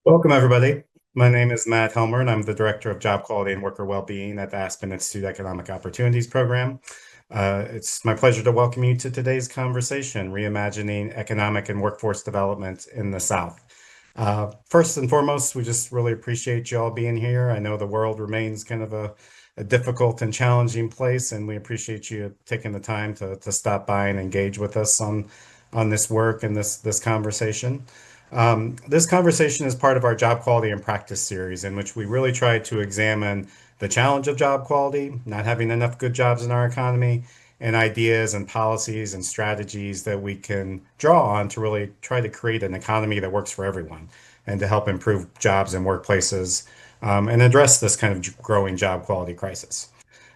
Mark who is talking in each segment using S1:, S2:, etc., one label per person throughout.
S1: Welcome, everybody. My name is Matt Helmer, and I'm the Director of Job Quality and Worker Wellbeing at the Aspen Institute Economic Opportunities Program. It's my pleasure to welcome you to today's conversation, Reimagining Economic and Workforce Development in the South. First and foremost, we just really appreciate you all being here. I know the world remains kind of a difficult and challenging place, and we appreciate you taking the time to stop by and engage with us on this work and this conversation. This conversation is part of our job quality and practice series, in which we really try to examine the challenge of job quality, not having enough good jobs in our economy, and ideas and policies and strategies that we can draw on to really try to create an economy that works for everyone and to help improve jobs and workplaces and address this kind of growing job quality crisis.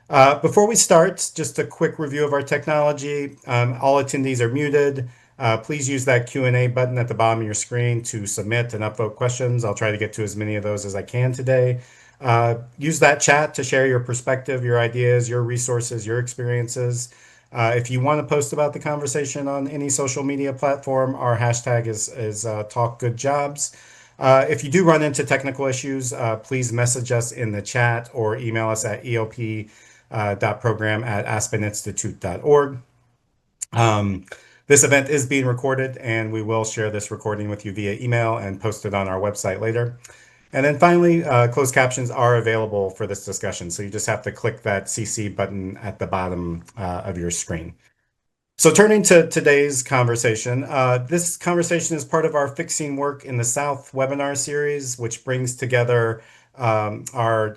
S1: Before we start, just a quick review of our technology. All attendees are muted. Please use that Q&A button at the bottom of your screen to submit and upvote questions. I'll try to get to as many of those as I can today. Use that chat to share your perspective, your ideas, your resources, your experiences. If you want to post about the conversation on any social media platform, our hashtag is TalkGoodJobs. If you do run into technical issues, please message us in the chat or email us at eop.program@aspeninstitute.org. This event is being recorded, and we will share this recording with you via email and post it on our website later. And then finally, closed captions are available for this discussion, so you just have to click that CC button at the bottom of your screen. So turning to today's conversation, this conversation is part of our Fixing Work in the South webinar series, which brings together our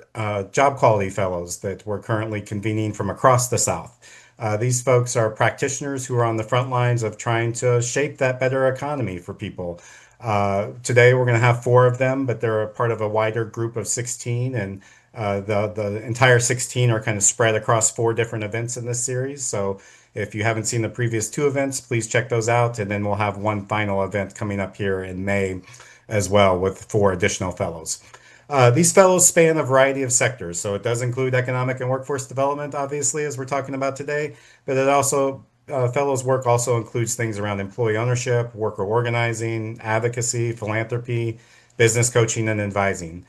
S1: job quality fellows that we're currently convening from across the South. These folks are practitioners who are on the front lines of trying to shape that better economy for people. Today, we're going to have four of them, but they're a part of a wider group of 16, and the entire 16 are kind of spread across four different events in this series. So if you haven't seen the previous two events, please check those out, and then we'll have one final event coming up here in May as well with four additional fellows. These fellows span a variety of sectors, so it does include economic and workforce development, obviously, as we're talking about today, but it also fellows work also includes things around employee ownership, worker organizing, advocacy, philanthropy, business coaching, and advising,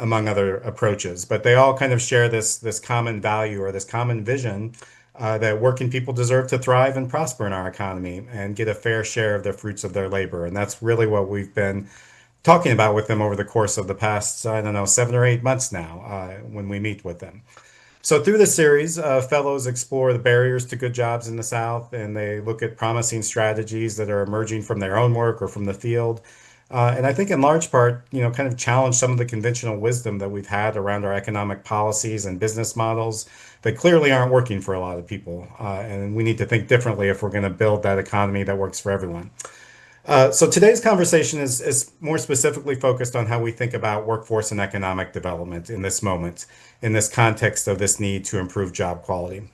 S1: among other approaches. But they all kind of share this common value or this common vision that working people deserve to thrive and prosper in our economy and get a fair share of the fruits of their labor. And that's really what we've been talking about with them over the course of the past, I don't know, 7 or 8 months now when we meet with them. So through this series, fellows explore the barriers to good jobs in the South, and they look at promising strategies that are emerging from their own work or from the field. And I think in large part, kind of challenge some of the conventional wisdom that we've had around our economic policies and business models that clearly aren't working for a lot of people. And we need to think differently if we're going to build that economy that works for everyone. So today's conversation is more specifically focused on how we think about workforce and economic development in this moment, in this context of this need to improve job quality.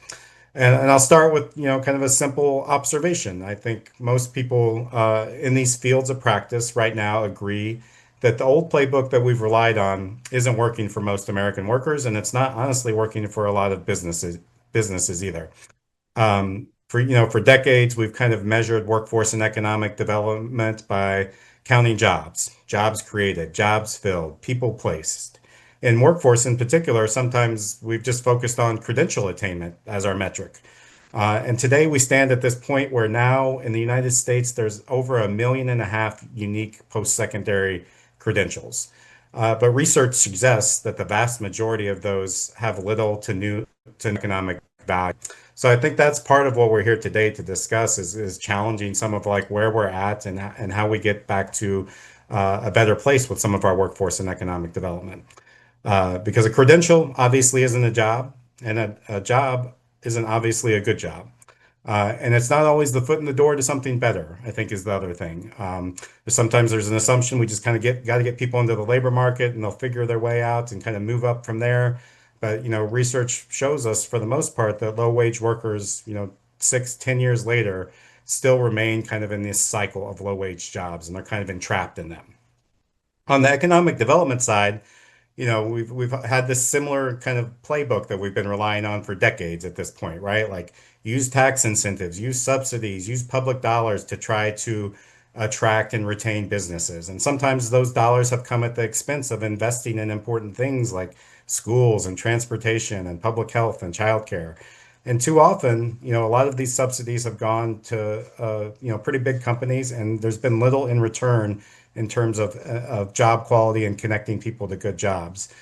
S1: And I'll start with, kind of a simple observation. I think most people in these fields of practice right now agree that the old playbook that we've relied on isn't working for most American workers, and it's not honestly working for a lot of businesses either. For decades, we've kind of measured workforce and economic development by counting jobs created, jobs filled, people placed. In workforce in particular, sometimes we've just focused on credential attainment as our metric. And today we stand at this point where now in the United States, there's over 1.5 million unique post-secondary credentials. But research suggests that the vast majority of those have little to economic value. So I think that's part of what we're here today to discuss is challenging some of like where we're at and how we get back to a better place with some of our workforce and economic development. Because a credential obviously isn't a job, and a job isn't obviously a good job. And it's not always the foot in the door to something better, I think is the other thing. Sometimes there's an assumption we just kind of got to get people into the labor market and they'll figure their way out and kind of move up from there. But, research shows us for the most part that low wage workers, 6, 10 years later, still remain kind of in this cycle of low wage jobs and they're kind of entrapped in them. On the economic development side, we've had this similar kind of playbook that we've been relying on for decades at this point, right? Like use tax incentives, use subsidies, use public dollars to try to attract and retain businesses. And sometimes those dollars have come at the expense of investing in important things like schools and transportation and public health and childcare. And too often, a lot of these subsidies have gone to, pretty big companies, and there's been little in return in terms of job quality and connecting people to good jobs.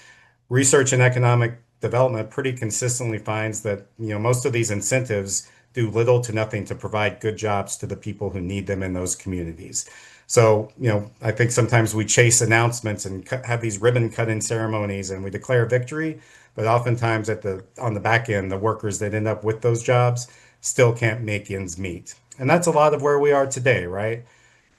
S1: Research in economic development pretty consistently finds that, most of these incentives do little to nothing to provide good jobs to the people who need them in those communities. So, I think sometimes we chase announcements and have these ribbon cutting ceremonies and we declare victory, but oftentimes on the back end, the workers that end up with those jobs still can't make ends meet. And that's a lot of where we are today, right?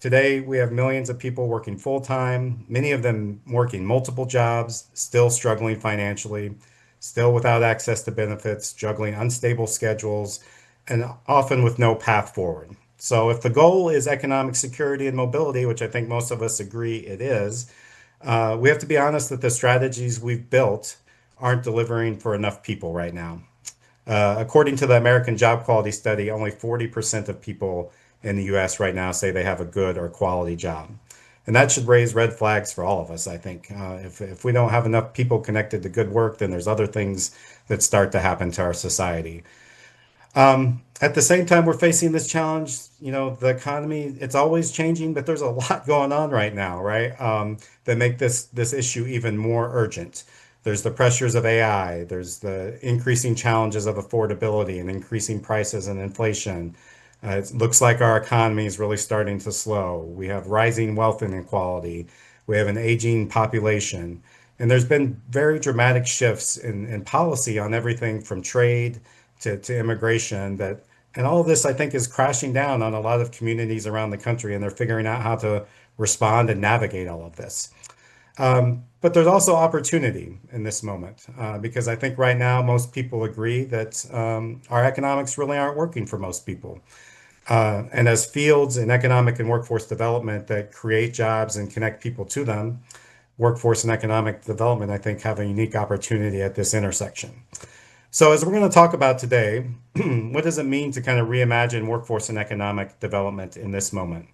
S1: Today, we have millions of people working full time, many of them working multiple jobs, still struggling financially, still without access to benefits, juggling unstable schedules, and often with no path forward. So, if the goal is economic security and mobility, which I think most of us agree it is, we have to be honest that the strategies we've built aren't delivering for enough people right now. According to the American Job Quality Study, only 40% of people in the US right now say they have a good or quality job. And that should raise red flags for all of us, I think. If we don't have enough people connected to good work, then there's other things that start to happen to our society. At the same time, we're facing this challenge. The economy, it's always changing, but there's a lot going on right now, right? That make this issue even more urgent. There's the pressures of AI, there's the increasing challenges of affordability and increasing prices and inflation. It looks like our economy is really starting to slow. We have rising wealth inequality. We have an aging population. And there's been very dramatic shifts in policy on everything from trade to immigration and all of this, I think, is crashing down on a lot of communities around the country, and they're figuring out how to respond and navigate all of this. But there's also opportunity in this moment because I think right now most people agree that our economics really aren't working for most people. And as fields in economic and workforce development that create jobs and connect people to them, workforce and economic development, I think, have a unique opportunity at this intersection. So, as we're going to talk about today, what does it mean to kind of reimagine workforce and economic development in this moment?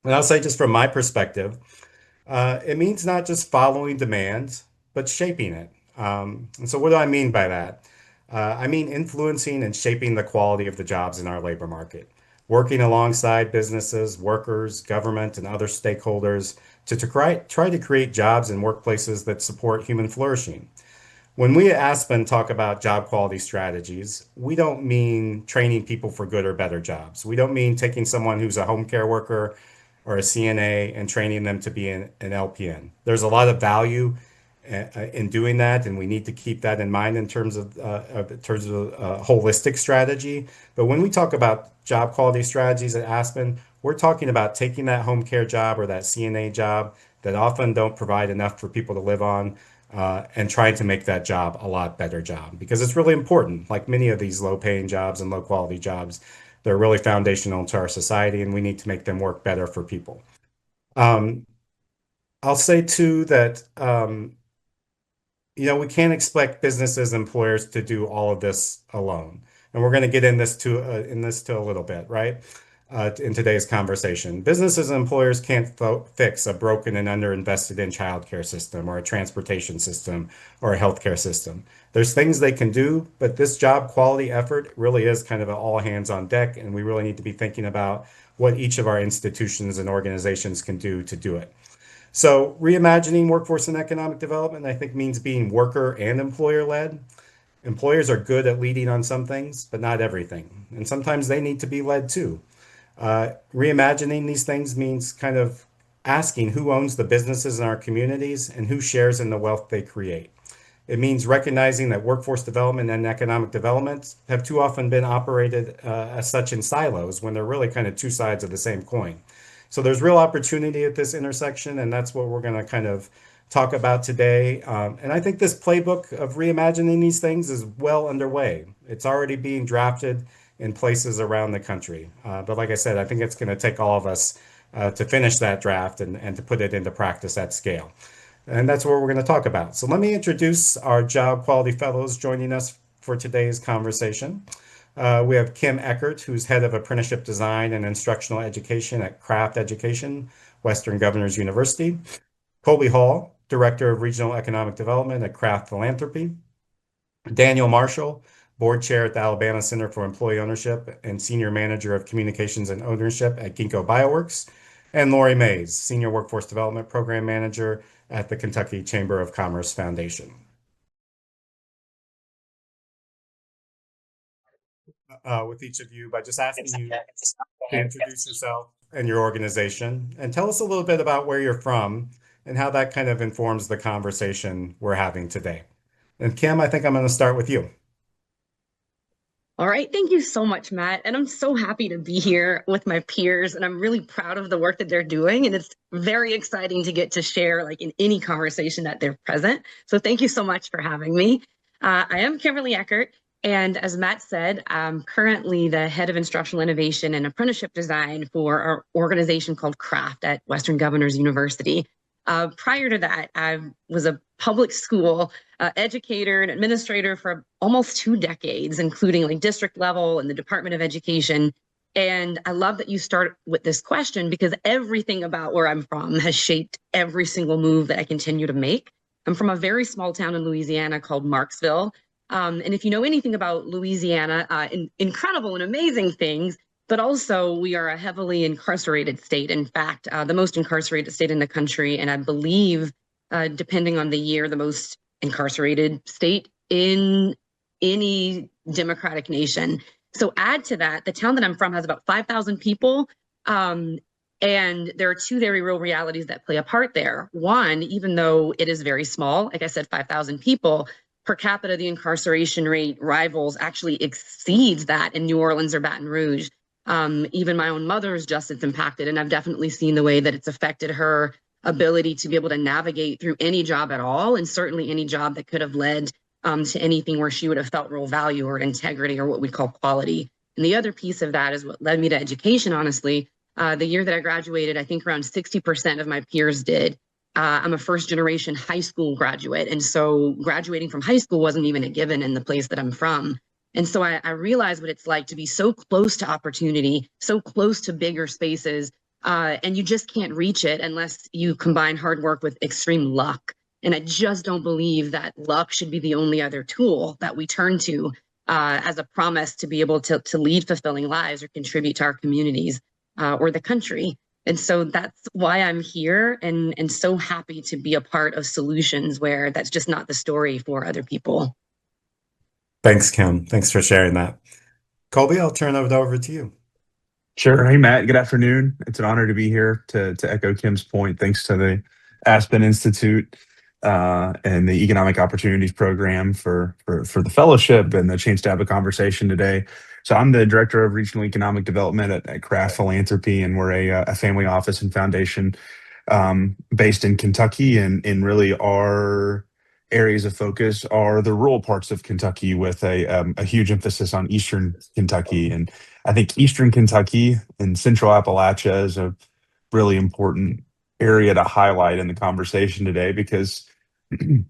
S1: And I'll say, just from my perspective, it means not just following demand, but shaping it. And so, what do I mean by that? I mean influencing and shaping the quality of the jobs in our labor market, working alongside businesses, workers, government, and other stakeholders try to create jobs and workplaces that support human flourishing. When we at Aspen talk about job quality strategies, we don't mean training people for good or better jobs. We don't mean taking someone who's a home care worker or a CNA and training them to be an LPN. There's a lot of value in doing that, and we need to keep that in mind in terms of holistic strategy. But when we talk about job quality strategies at Aspen, we're talking about taking that home care job or that CNA job that often don't provide enough for people to live on, and trying to make that job a lot better job because it's really important. Like many of these low paying jobs and low quality jobs, they're really foundational to our society, and we need to make them work better for people. Um, I'll say too that we can't expect businesses and employers to do all of this alone. And we're going to get in this to a little bit, right? In today's conversation. Businesses and employers can't fix a broken and underinvested in childcare system or a transportation system or a healthcare system. There's things they can do, but this job quality effort really is kind of an all hands on deck, and we really need to be thinking about what each of our institutions and organizations can do to do it. So, reimagining workforce and economic development, I think, means being worker and employer led. Employers are good at leading on some things, but not everything. And sometimes they need to be led too. Reimagining these things means kind of asking who owns the businesses in our communities and who shares in the wealth they create. It means recognizing that workforce development and economic development have too often been operated as such in silos when they're really kind of two sides of the same coin. So there's real opportunity at this intersection, and that's what we're going to kind of talk about today. And I think this playbook of reimagining these things is well underway. It's already being drafted in places around the country. But like I said, I think it's going to take all of us to finish that draft and to put it into practice at scale. And that's what we're going to talk about. So let me introduce our job quality fellows joining us for today's conversation. We have Kim Eckert, who's head of apprenticeship design and instructional education at Craft Education, Western Governors University. Colby Hall, director of regional economic development at Craft Philanthropy. Daniel Marshall, board chair at the Alabama Center for Employee Ownership and senior manager of communications and ownership at Ginkgo Bioworks. And Lori Mays, senior workforce development program manager at the Kentucky Chamber of Commerce Foundation. With each of you by just asking you to introduce yourself and your organization and tell us a little bit about where you're from and how that kind of informs the conversation we're having today. And Kim, I think I'm going to start with you.
S2: All right. Thank you so much, Matt. And I'm so happy to be here with my peers. And I'm really proud of the work that they're doing. And it's very exciting to get to share like in any conversation that they're present. So thank you so much for having me. I am Kimberly Eckert. And as Matt said, I'm currently the head of instructional innovation and apprenticeship design for our organization called Craft at Western Governors University. Prior to that, I was a public school educator and administrator for almost 2 decades, including like district level and the Department of Education. And I love that you start with this question because everything about where I'm from has shaped every single move that I continue to make. I'm from a very small town in Louisiana called Marksville. And if you know anything about Louisiana, incredible and amazing things, but also we are a heavily incarcerated state. In fact, the most incarcerated state in the country, and I believe, depending on the year, the most incarcerated state in any democratic nation. So add to that, the town that I'm from has about 5,000 people. And there are 2 very real realities that play a part there. One, even though it is very small, like I said, 5,000 people, per capita, the incarceration rate rivals actually exceeds that in New Orleans or Baton Rouge. Even my own mother is just as impacted, and I've definitely seen the way that it's affected her ability to be able to navigate through any job at all, and certainly any job that could have led to anything where she would have felt real value or integrity or what we call quality. And the other piece of that is what led me to education, honestly. The year that I graduated, I think around 60% of my peers did. I'm a first generation high school graduate. And so graduating from high school wasn't even a given in the place that I'm from. And so I realized what it's like to be so close to opportunity, so close to bigger spaces, and you just can't reach it unless you combine hard work with extreme luck. And I just don't believe that luck should be the only other tool that we turn to as a promise to be able to lead fulfilling lives or contribute to our communities or the country. And so that's why I'm here and so happy to be a part of solutions where that's just not the story for other people.
S1: Thanks, Kim. Thanks for sharing that. Colby, I'll turn it over to you.
S3: Sure. Hey, Matt. Good afternoon. It's an honor to be here to echo Kim's point. Thanks to the Aspen Institute and the Economic Opportunities Program for the fellowship and the chance to have a conversation today. So I'm the director of regional economic development at Craft Philanthropy, and we're a family office and foundation based in Kentucky. And really our areas of focus are the rural parts of Kentucky with a huge emphasis on Eastern Kentucky. And I think Eastern Kentucky and Central Appalachia is a really important area to highlight in the conversation today because,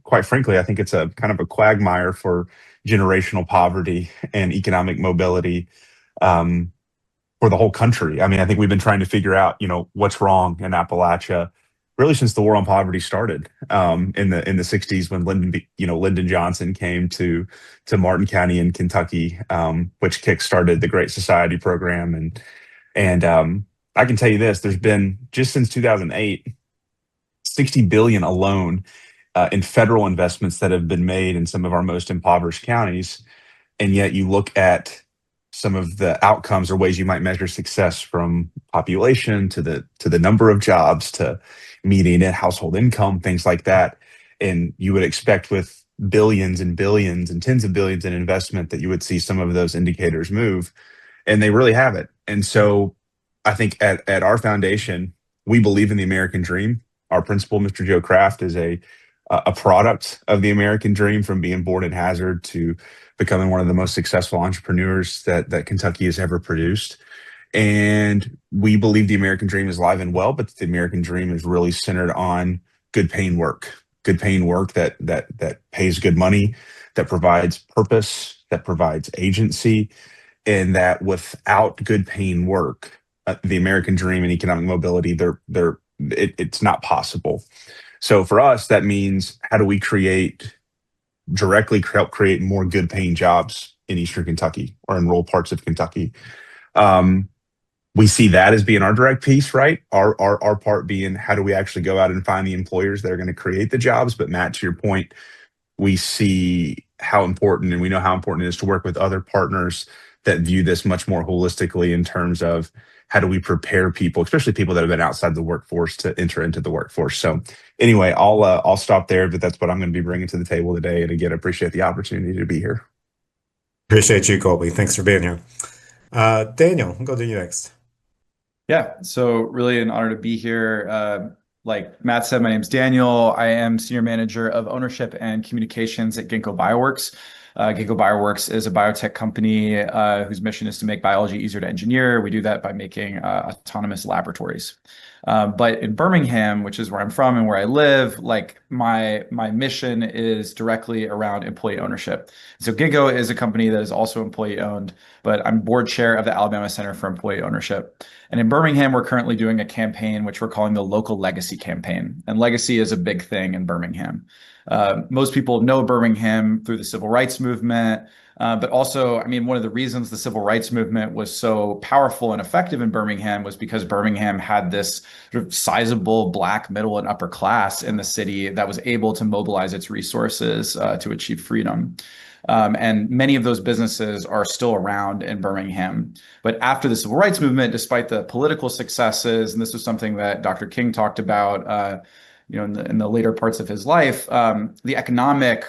S3: quite frankly, I think it's a kind of a quagmire for generational poverty and economic mobility for the whole country. I mean, I think we've been trying to figure out, what's wrong in Appalachia really since the war on poverty started in the 60s when Lyndon Johnson came to Martin County in Kentucky, which kickstarted the Great Society program. And I can tell you this: there's been, just since 2008, 60 billion alone in federal investments that have been made in some of our most impoverished counties. And yet you look at some of the outcomes or ways you might measure success, from population to the number of jobs to median household income, things like that. And you would expect with billions and billions and tens of billions in investment that you would see some of those indicators move, and they really haven't. And so I think at our foundation, we believe in the American dream. Our principal, Mr. Joe Kraft, is a product of the American dream, from being born in Hazard to becoming one of the most successful entrepreneurs that Kentucky has ever produced. And we believe the American dream is alive and well, but the American dream is really centered on good paying work that pays good money, that provides purpose, that provides agency, in that without good paying work, the American dream and economic mobility, it's not possible. So for us, that means how do we directly help create more good paying jobs in Eastern Kentucky or in rural parts of Kentucky? We see that as being our direct piece, right? Our part being how do we actually go out and find the employers that are going to create the jobs? But Matt, to your point, we see how important, and we know how important it is to work with other partners that view this much more holistically in terms of how do we prepare people, especially people that have been outside the workforce, to enter into the workforce. So anyway, I'll stop there, but that's what I'm going to be bringing to the table today. And again, appreciate the opportunity to be here.
S1: Appreciate you, Colby. Thanks for being here. Daniel, I'll go to you next.
S4: Yeah, so really an honor to be here. Like Matt said, my name's Daniel. I am Senior Manager of Ownership and Communications at Ginkgo Bioworks. Ginkgo Bioworks is a biotech company whose mission is to make biology easier to engineer. We do that by making autonomous laboratories. But in Birmingham, which is where I'm from and where I live, like my mission is directly around employee ownership. So Ginkgo is a company that is also employee owned, but I'm board chair of the Alabama Center for Employee Ownership. And in Birmingham, we're currently doing a campaign which we're calling the Local Legacy Campaign. And legacy is a big thing in Birmingham. Most people know Birmingham through the civil rights movement. But also, I mean, one of the reasons the civil rights movement was so powerful and effective in Birmingham was because Birmingham had this sort of sizable Black middle and upper class in the city that was able to mobilize its resources to achieve freedom. And many of those businesses are still around in Birmingham. But after the civil rights movement, despite the political successes, and this was something that Dr. King talked about, in the later parts of his life, the economic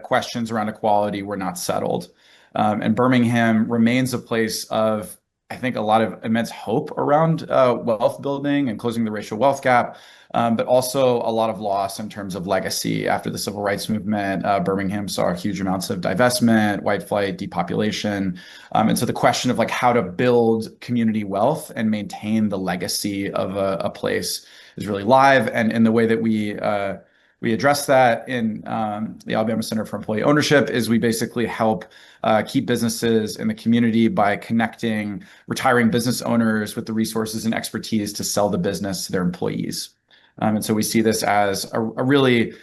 S4: questions around equality were not settled. And Birmingham remains a place of, I think, a lot of immense hope around wealth building and closing the racial wealth gap, but also a lot of loss in terms of legacy. After the civil rights movement, Birmingham saw huge amounts of divestment, white flight, depopulation. And so the question of like how to build community wealth and maintain the legacy of a place is really live. And in the way that we address that in the Alabama Center for Employee Ownership is we basically help keep businesses in the community by connecting retiring business owners with the resources and expertise to sell the business to their employees. And so we see this as a really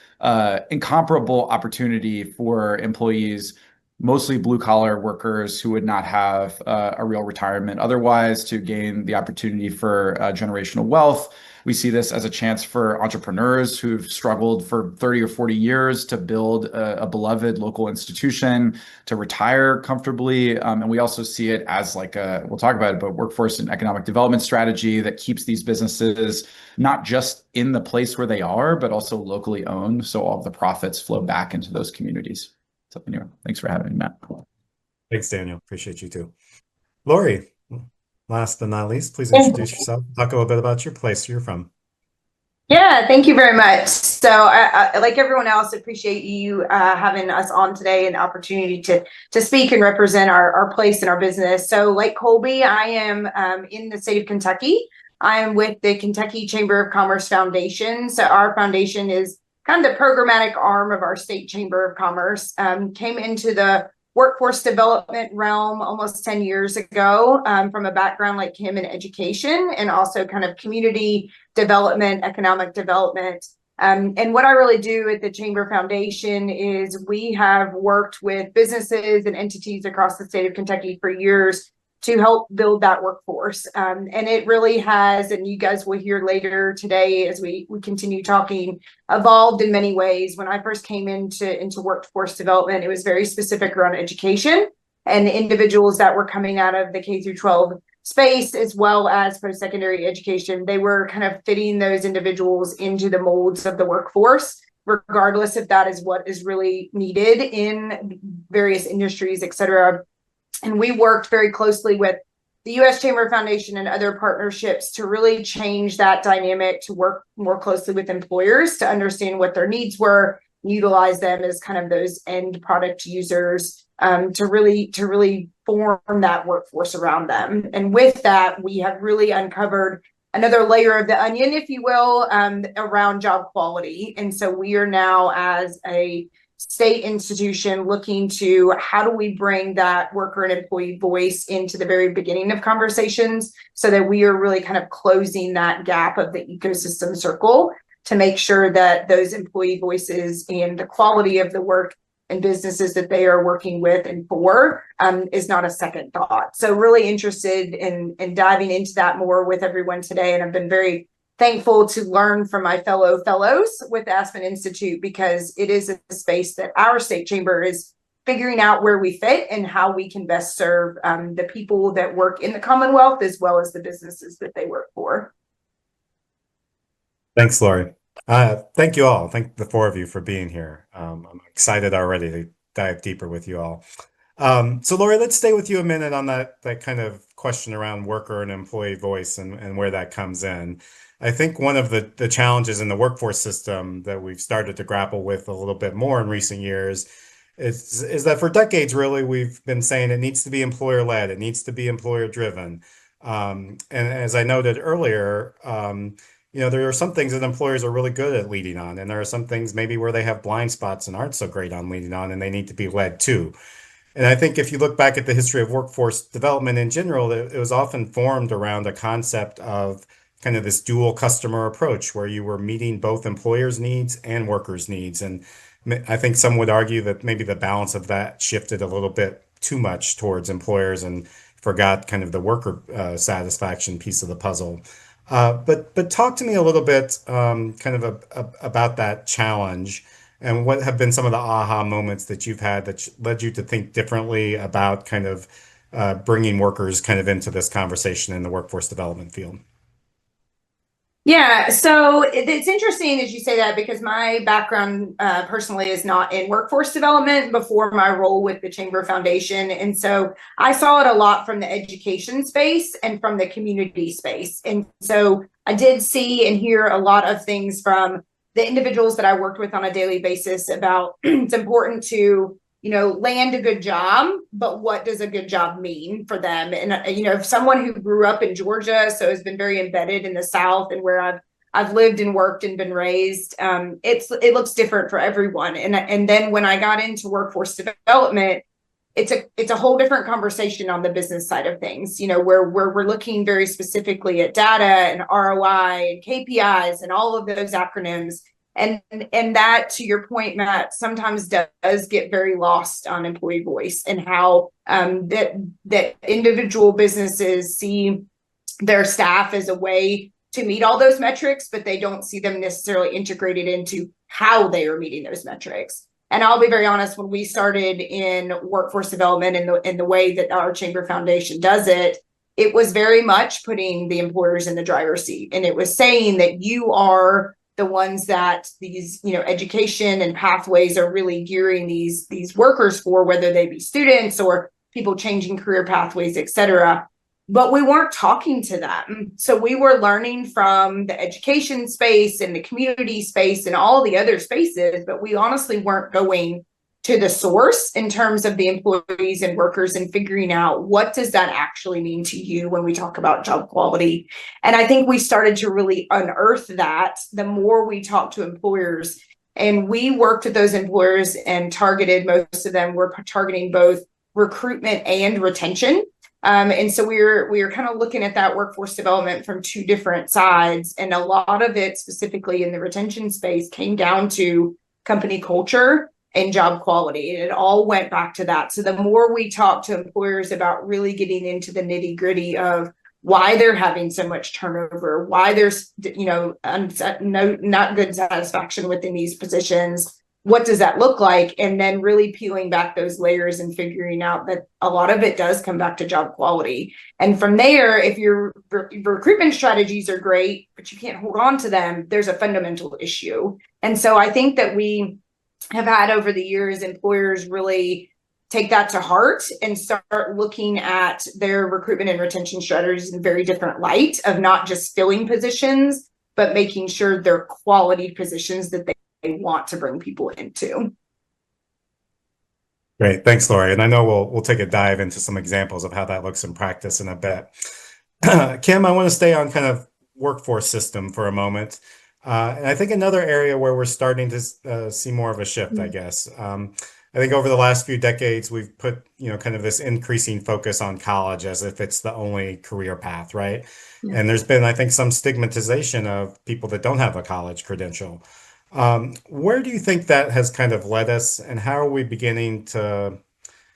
S4: incomparable opportunity for employees, mostly blue-collar workers who would not have a real retirement otherwise, to gain the opportunity for generational wealth. We see this as a chance for entrepreneurs who've struggled for 30 or 40 years to build a beloved local institution, to retire comfortably. And we also see it as like we'll talk about it, but workforce and economic development strategy that keeps these businesses not just in the place where they are, but also locally owned. So all of the profits flow back into those communities. So anyway, thanks for having me, Matt.
S1: Thanks, Daniel. Appreciate you too. Lori, last but not least, please introduce yourself. Talk a little bit about your place you're from.
S5: Yeah, thank you very much. So I like everyone else, appreciate you having us on today and the opportunity to speak and represent our place and our business. So like Colby, I am in the state of Kentucky. I am with the Kentucky Chamber of Commerce Foundation. So our foundation is kind of the programmatic arm of our state Chamber of Commerce. Came into the workforce development realm almost 10 years ago from a background like him in education and also kind of community development, economic development. And what I really do at the Chamber Foundation is we have worked with businesses and entities across the state of Kentucky for years to help build that workforce. And it really has, and you guys will hear later today as we continue talking, evolved in many ways. When I first came into workforce development, it was very specific around education and individuals that were coming out of the K through 12 space as well as post-secondary education. They were kind of fitting those individuals into the molds of the workforce, regardless if that is what is really needed in various industries, et cetera. And we worked very closely with the U.S. Chamber Foundation and other partnerships to really change that dynamic, to work more closely with employers to understand what their needs were, utilize them as kind of those end product users to really form that workforce around them. And with that, we have really uncovered another layer of the onion, if you will, around job quality. And so we are now, as a state institution looking to how do we bring that worker and employee voice into the very beginning of conversations so that we are really kind of closing that gap of the ecosystem circle to make sure that those employee voices and the quality of the work and businesses that they are working with and for is not a second thought. So really interested in diving into that more with everyone today. And I've been very thankful to learn from my fellows with Aspen Institute, because it is a space that our state chamber is figuring out where we fit and how we can best serve the people that work in the Commonwealth as well as the businesses that they work for.
S1: Thanks, Lori. Thank you all. Thank the four of you for being here. I'm excited already to dive deeper with you all. So Lori, let's stay with you a minute on that kind of question around worker and employee voice and where that comes in. I think one of the challenges in the workforce system that we've started to grapple with a little bit more in recent years is that for decades, really, we've been saying it needs to be employer-led, it needs to be employer-driven. And as I noted earlier, there are some things that employers are really good at leading on, and there are some things maybe where they have blind spots and aren't so great on leading on, and they need to be led too. And I think if you look back at the history of workforce development in general, it was often formed around a concept of kind of this dual customer approach where you were meeting both employers' needs and workers' needs. And I think some would argue that maybe the balance of that shifted a little bit too much towards employers and forgot kind of the worker satisfaction piece of the puzzle. But talk to me a little bit about that challenge and what have been some of the aha moments that you've had that led you to think differently about kind of bringing workers kind of into this conversation in the workforce development field.
S5: Yeah, so it's interesting as you say that, because my background personally is not in workforce development before my role with the Chamber Foundation. And so I saw it a lot from the education space and from the community space. And so I did see and hear a lot of things from the individuals that I worked with on a daily basis about it's important to land a good job, but what does a good job mean for them? And, if someone who grew up in Georgia, so has been very embedded in the South and where I've lived and worked and been raised, it looks different for everyone. And then when I got into workforce development, it's a whole different conversation on the business side of things, where we're looking very specifically at data and ROI and KPIs and all of those acronyms. And that, to your point, Matt, sometimes does get very lost on employee voice and how that individual businesses see their staff as a way to meet all those metrics, but they don't see them necessarily integrated into how they are meeting those metrics. And I'll be very honest, when we started in workforce development in the way that our Chamber Foundation does it, it was very much putting the employers in the driver's seat. And it was saying that you are the ones that these, education and pathways are really gearing these workers for, whether they be students or people changing career pathways, et cetera. But we weren't talking to them. So we were learning from the education space and the community space and all the other spaces, but we honestly weren't going to the source in terms of the employees and workers and figuring out what does that actually mean to you when we talk about job quality. And I think we started to really unearth that the more we talked to employers, and we worked with those employers and targeted, most of them were targeting both recruitment and retention. And so we were kind of looking at that workforce development from two different sides. And a lot of it, specifically in the retention space, came down to company culture and job quality. And it all went back to that. So the more we talk to employers about really getting into the nitty gritty of why they're having so much turnover, why there's, not good satisfaction within these positions, what does that look like? And then really peeling back those layers and figuring out that a lot of it does come back to job quality. And from there, if your recruitment strategies are great, but you can't hold on to them, there's a fundamental issue. And so I think that we have had over the years, employers really take that to heart and start looking at their recruitment and retention strategies in a very different light of not just filling positions, but making sure they're quality positions that they want to bring people into.
S1: Great, thanks, Lori. And I know we'll take a dive into some examples of how that looks in practice in a bit. Kim, I want to stay on kind of workforce system for a moment. And I think another area where we're starting to see more of a shift, I guess. I think over the last few decades, we've put, kind of this increasing focus on college as if it's the only career path, right?
S2: Yeah.
S1: And there's been, I think, some stigmatization of people that don't have a college credential. Where do you think that has kind of led us, and how are we beginning to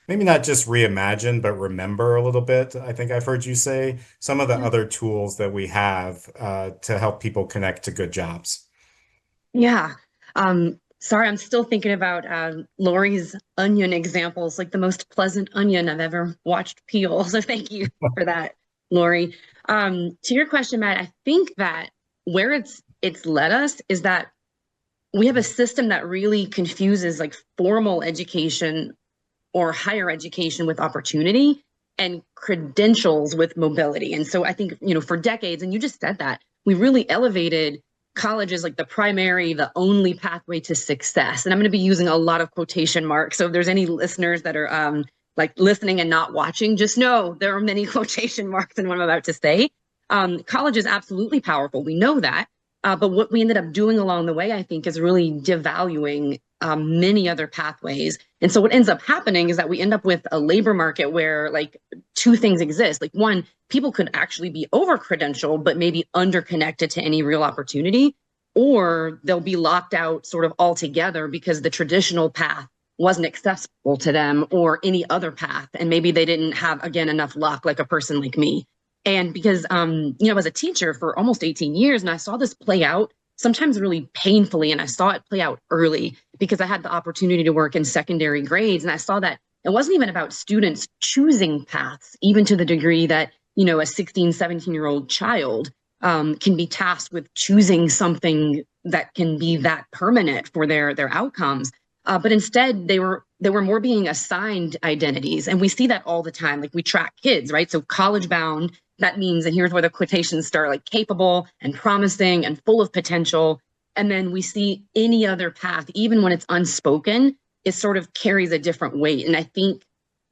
S1: maybe not just reimagine, but remember a little bit? I think I've heard you say some of the
S2: Yeah.
S1: other tools that we have to help people connect to good jobs.
S2: Yeah. Sorry, I'm still thinking about Lori's onion examples, like the most pleasant onion I've ever watched peel. So thank you for that, Lori. To your question, Matt, I think that where it's led us is that we have a system that really confuses like formal education or higher education with opportunity and credentials with mobility. And so I think, for decades, and you just said that, we really elevated college as like the primary, the only pathway to success. And I'm going to be using a lot of quotation marks. So if there's any listeners that are like listening and not watching, just know there are many quotation marks in what I'm about to say. College is absolutely powerful. We know that. But what we ended up doing along the way, I think, is really devaluing many other pathways. And so what ends up happening is that we end up with a labor market where like two things exist. Like one, people could actually be over credentialed, but maybe under connected to any real opportunity, or they'll be locked out sort of altogether because the traditional path wasn't accessible to them or any other path. And maybe they didn't have, again, enough luck like a person like me. And because, as a teacher for almost 18 years, and I saw this play out sometimes really painfully, and I saw it play out early because I had the opportunity to work in secondary grades. And I saw that it wasn't even about students choosing paths, even to the degree that, a 16, 17-year-old child can be tasked with choosing something that can be that permanent for their outcomes. But instead, they were more being assigned identities. And we see that all the time. Like we track kids, right? So college bound, that means, and here's where the quotations start, like capable and promising and full of potential. And then we see any other path, even when it's unspoken, it sort of carries a different weight. And I think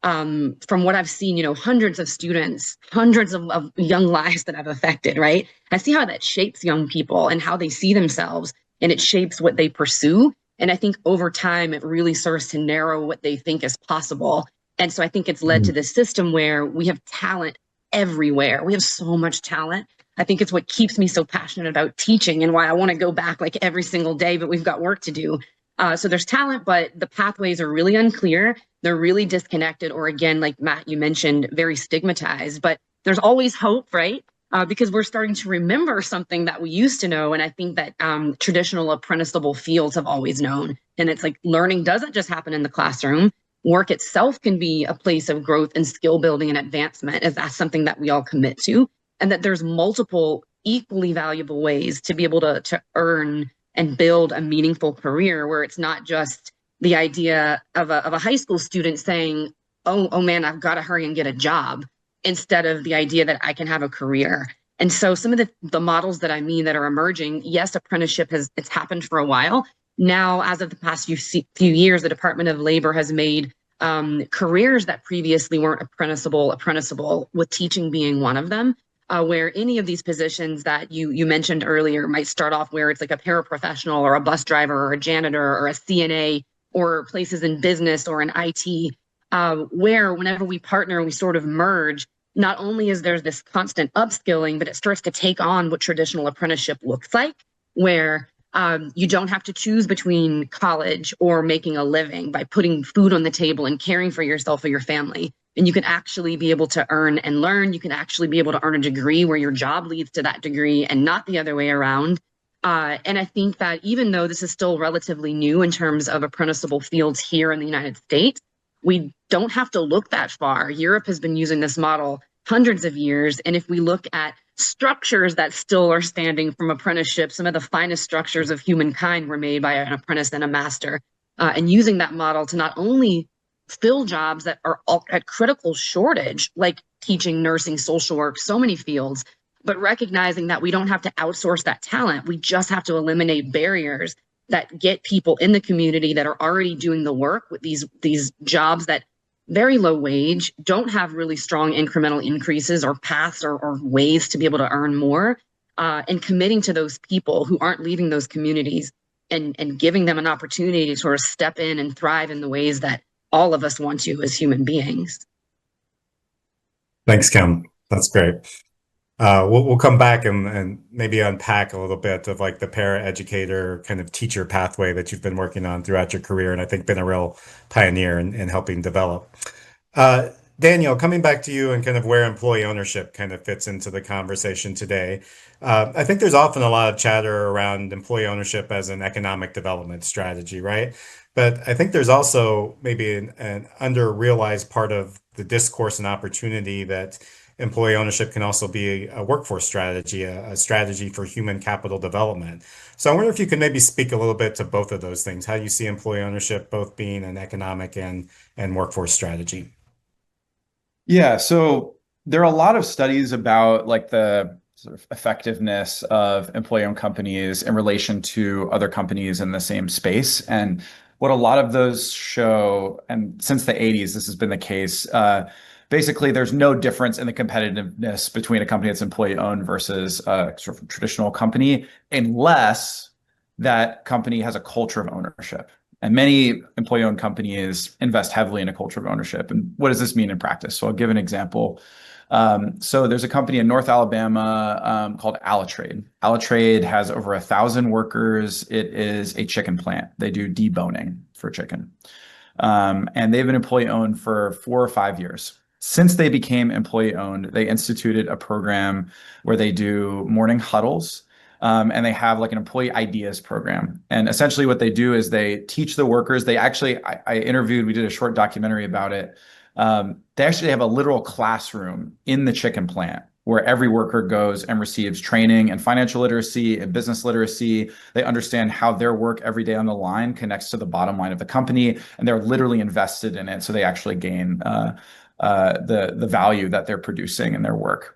S2: from what I've seen, hundreds of students, hundreds of young lives that I've affected, right? I see how that shapes young people and how they see themselves, and it shapes what they pursue. And I think over time, it really serves to narrow what they think is possible. And so I think it's led to this system where we have talent everywhere. We have so much talent. I think it's what keeps me so passionate about teaching and why I want to go back like every single day, but we've got work to do. So there's talent, but the pathways are really unclear. They're really disconnected, or again, like Matt, you mentioned, very stigmatized, but there's always hope, right? Because we're starting to remember something that we used to know. And I think that traditional apprenticeable fields have always known. And it's like learning doesn't just happen in the classroom. Work itself can be a place of growth and skill building and advancement, if that's something that we all commit to. And that there's multiple equally valuable ways to be able to earn and build a meaningful career, where it's not just the idea of a high school student saying, oh man, I've got to hurry and get a job, instead of the idea that I can have a career. And so some of the models that I mean that are emerging, yes, apprenticeship it's happened for a while. Now, as of the past few years, the Department of Labor has made careers that previously weren't apprenticeable, with teaching being one of them, where any of these positions that you mentioned earlier might start off where it's like a paraprofessional or a bus driver or a janitor or a CNA, or places in business or in IT, where whenever we partner, we sort of merge. Not only is there this constant upskilling, but it starts to take on what traditional apprenticeship looks like, where you don't have to choose between college or making a living by putting food on the table and caring for yourself or your family. And you can actually be able to earn and learn. You can actually be able to earn a degree where your job leads to that degree and not the other way around. And I think that even though this is still relatively new in terms of apprenticeable fields here in the United States, we don't have to look that far. Europe has been using this model hundreds of years. And if we look at structures that still are standing from apprenticeship, some of the finest structures of humankind were made by an apprentice and a master. And using that model to not only fill jobs that are at critical shortage, like teaching, nursing, social work, so many fields, but recognizing that we don't have to outsource that talent. We just have to eliminate barriers that get people in the community that are already doing the work with these jobs that very low wage, don't have really strong incremental increases or paths or ways to be able to earn more. and committing to those people who aren't leaving those communities and giving them an opportunity to sort of step in and thrive in the ways that all of us want to as human beings.
S1: Thanks, Kim. That's great. We'll come back and maybe unpack a little bit of like the para-educator kind of teacher pathway that you've been working on throughout your career, and I think been a real pioneer in helping develop. Daniel, coming back to you and kind of where employee ownership kind of fits into the conversation today. I think there's often a lot of chatter around employee ownership as an economic development strategy, right? But I think there's also maybe an under-realized part of the discourse and opportunity that employee ownership can also be a workforce strategy, a strategy for human capital development. So I wonder if you could maybe speak a little bit to both of those things, how you see employee ownership both being an economic and workforce strategy.
S4: Yeah, so there are a lot of studies about like the sort of effectiveness of employee-owned companies in relation to other companies in the same space. And what a lot of those show, and since the 80s, this has been the case, basically there's no difference in the competitiveness between a company that's employee-owned versus a sort of traditional company, unless that company has a culture of ownership. And many employee-owned companies invest heavily in a culture of ownership. And what does this mean in practice? So I'll give an example. So there's a company in North Alabama called Alitrade. Alitrade has over 1,000 workers. It is a chicken plant. They do deboning for chicken. And they've been employee-owned for 4 or 5 years. Since they became employee-owned, they instituted a program where they do morning huddles. And they have like an employee ideas program. And essentially what they do is they teach the workers. They actually, I interviewed, we did a short documentary about it. They actually have a literal classroom in the chicken plant where every worker goes and receives training in financial literacy and business literacy. They understand how their work every day on the line connects to the bottom line of the company, and they're literally invested in it. So they actually gain the value that they're producing in their work.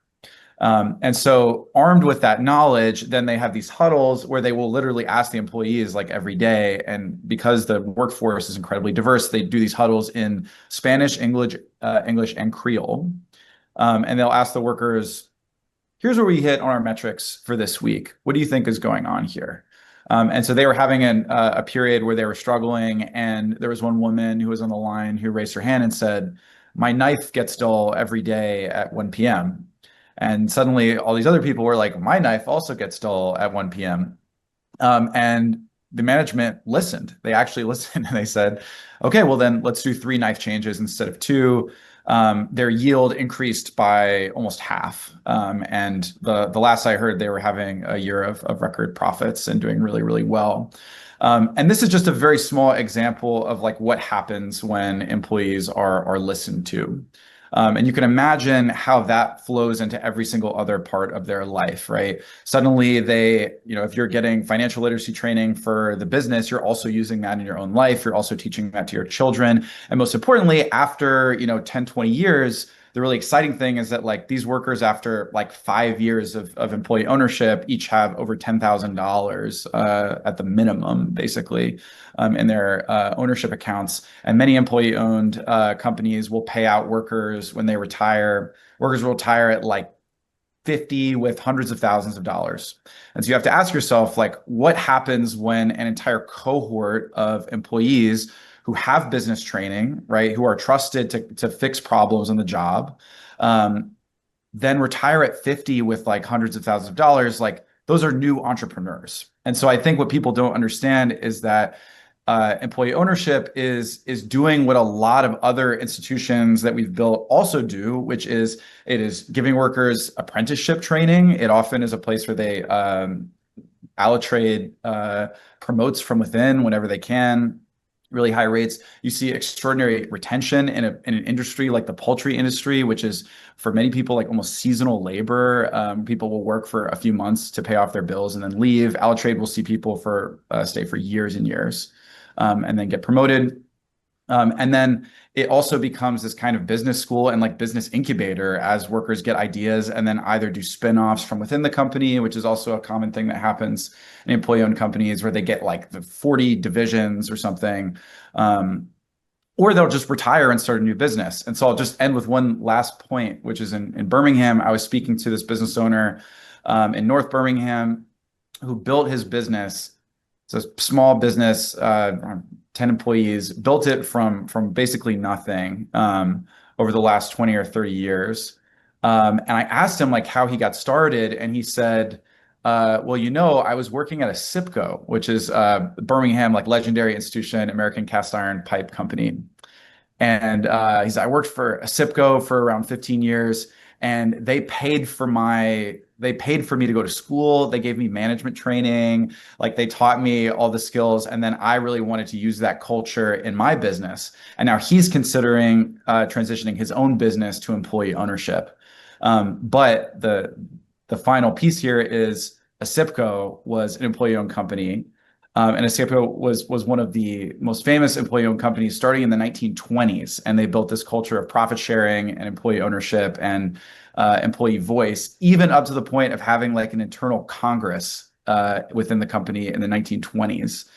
S4: And so armed with that knowledge, then they have these huddles where they will literally ask the employees like every day. And because the workforce is incredibly diverse, they do these huddles in Spanish, English, and Creole. And they'll ask the workers, here's where we hit on our metrics for this week. What do you think is going on here? And so they were having a period where they were struggling. And there was one woman who was on the line who raised her hand and said, my knife gets dull every day at 1 p.m. And suddenly all these other people were like, my knife also gets dull at 1 p.m. And the management listened. They actually listened and they said, okay, well then let's do 3 knife changes instead of 2. Their yield increased by almost half. And the last I heard, they were having a year of record profits and doing really, really well. And this is just a very small example of like what happens when employees are listened to. And you can imagine how that flows into every single other part of their life, right? Suddenly they, if you're getting financial literacy training for the business, you're also using that in your own life. You're also teaching that to your children. And most importantly, after, 10, 20 years, the really exciting thing is that like these workers after like 5 years of employee ownership each have over $10,000 at the minimum, basically, in their ownership accounts. And many employee-owned companies will pay out workers when they retire. Workers will retire at like 50 with hundreds of thousands of dollars. And so you have to ask yourself, like, what happens when an entire cohort of employees who have business training, right, who are trusted to fix problems on the job, then retire at 50 with like hundreds of thousands of dollars? Like, those are new entrepreneurs. And so I think what people don't understand is that employee ownership is doing what a lot of other institutions that we've built also do, which is it is giving workers apprenticeship training. It often is a place where they Alitrade promotes from within whenever they can. Really high rates. You see extraordinary retention in an industry like the poultry industry, which is for many people like almost seasonal labor. People will work for a few months to pay off their bills and then leave. Alitrade will see people stay for years and years, and then get promoted. And then it also becomes this kind of business school and like business incubator as workers get ideas and then either do spinoffs from within the company, which is also a common thing that happens in employee-owned companies where they get like the 40 divisions or something, or they'll just retire and start a new business. And so I'll just end with one last point, which is in Birmingham, I was speaking to this business owner in North Birmingham, who built his business. It's a small business, around 10 employees, built it from basically nothing over the last 20 or 30 years. And I asked him like how he got started, and he said, well, I was working at a SIPCO, which is Birmingham, like legendary institution, American Cast Iron Pipe Company. And he said, I worked for a SIPCO for around 15 years, and they paid for me to go to school. They gave me management training, like they taught me all the skills. And then I really wanted to use that culture in my business. And now he's considering transitioning his own business to employee ownership. But the final piece here is a SIPCO was an employee-owned company. And a SIPCO was one of the most famous employee-owned companies starting in the 1920s. And they built this culture of profit sharing and employee ownership and employee voice, even up to the point of having like an internal Congress within the company in the 1920s,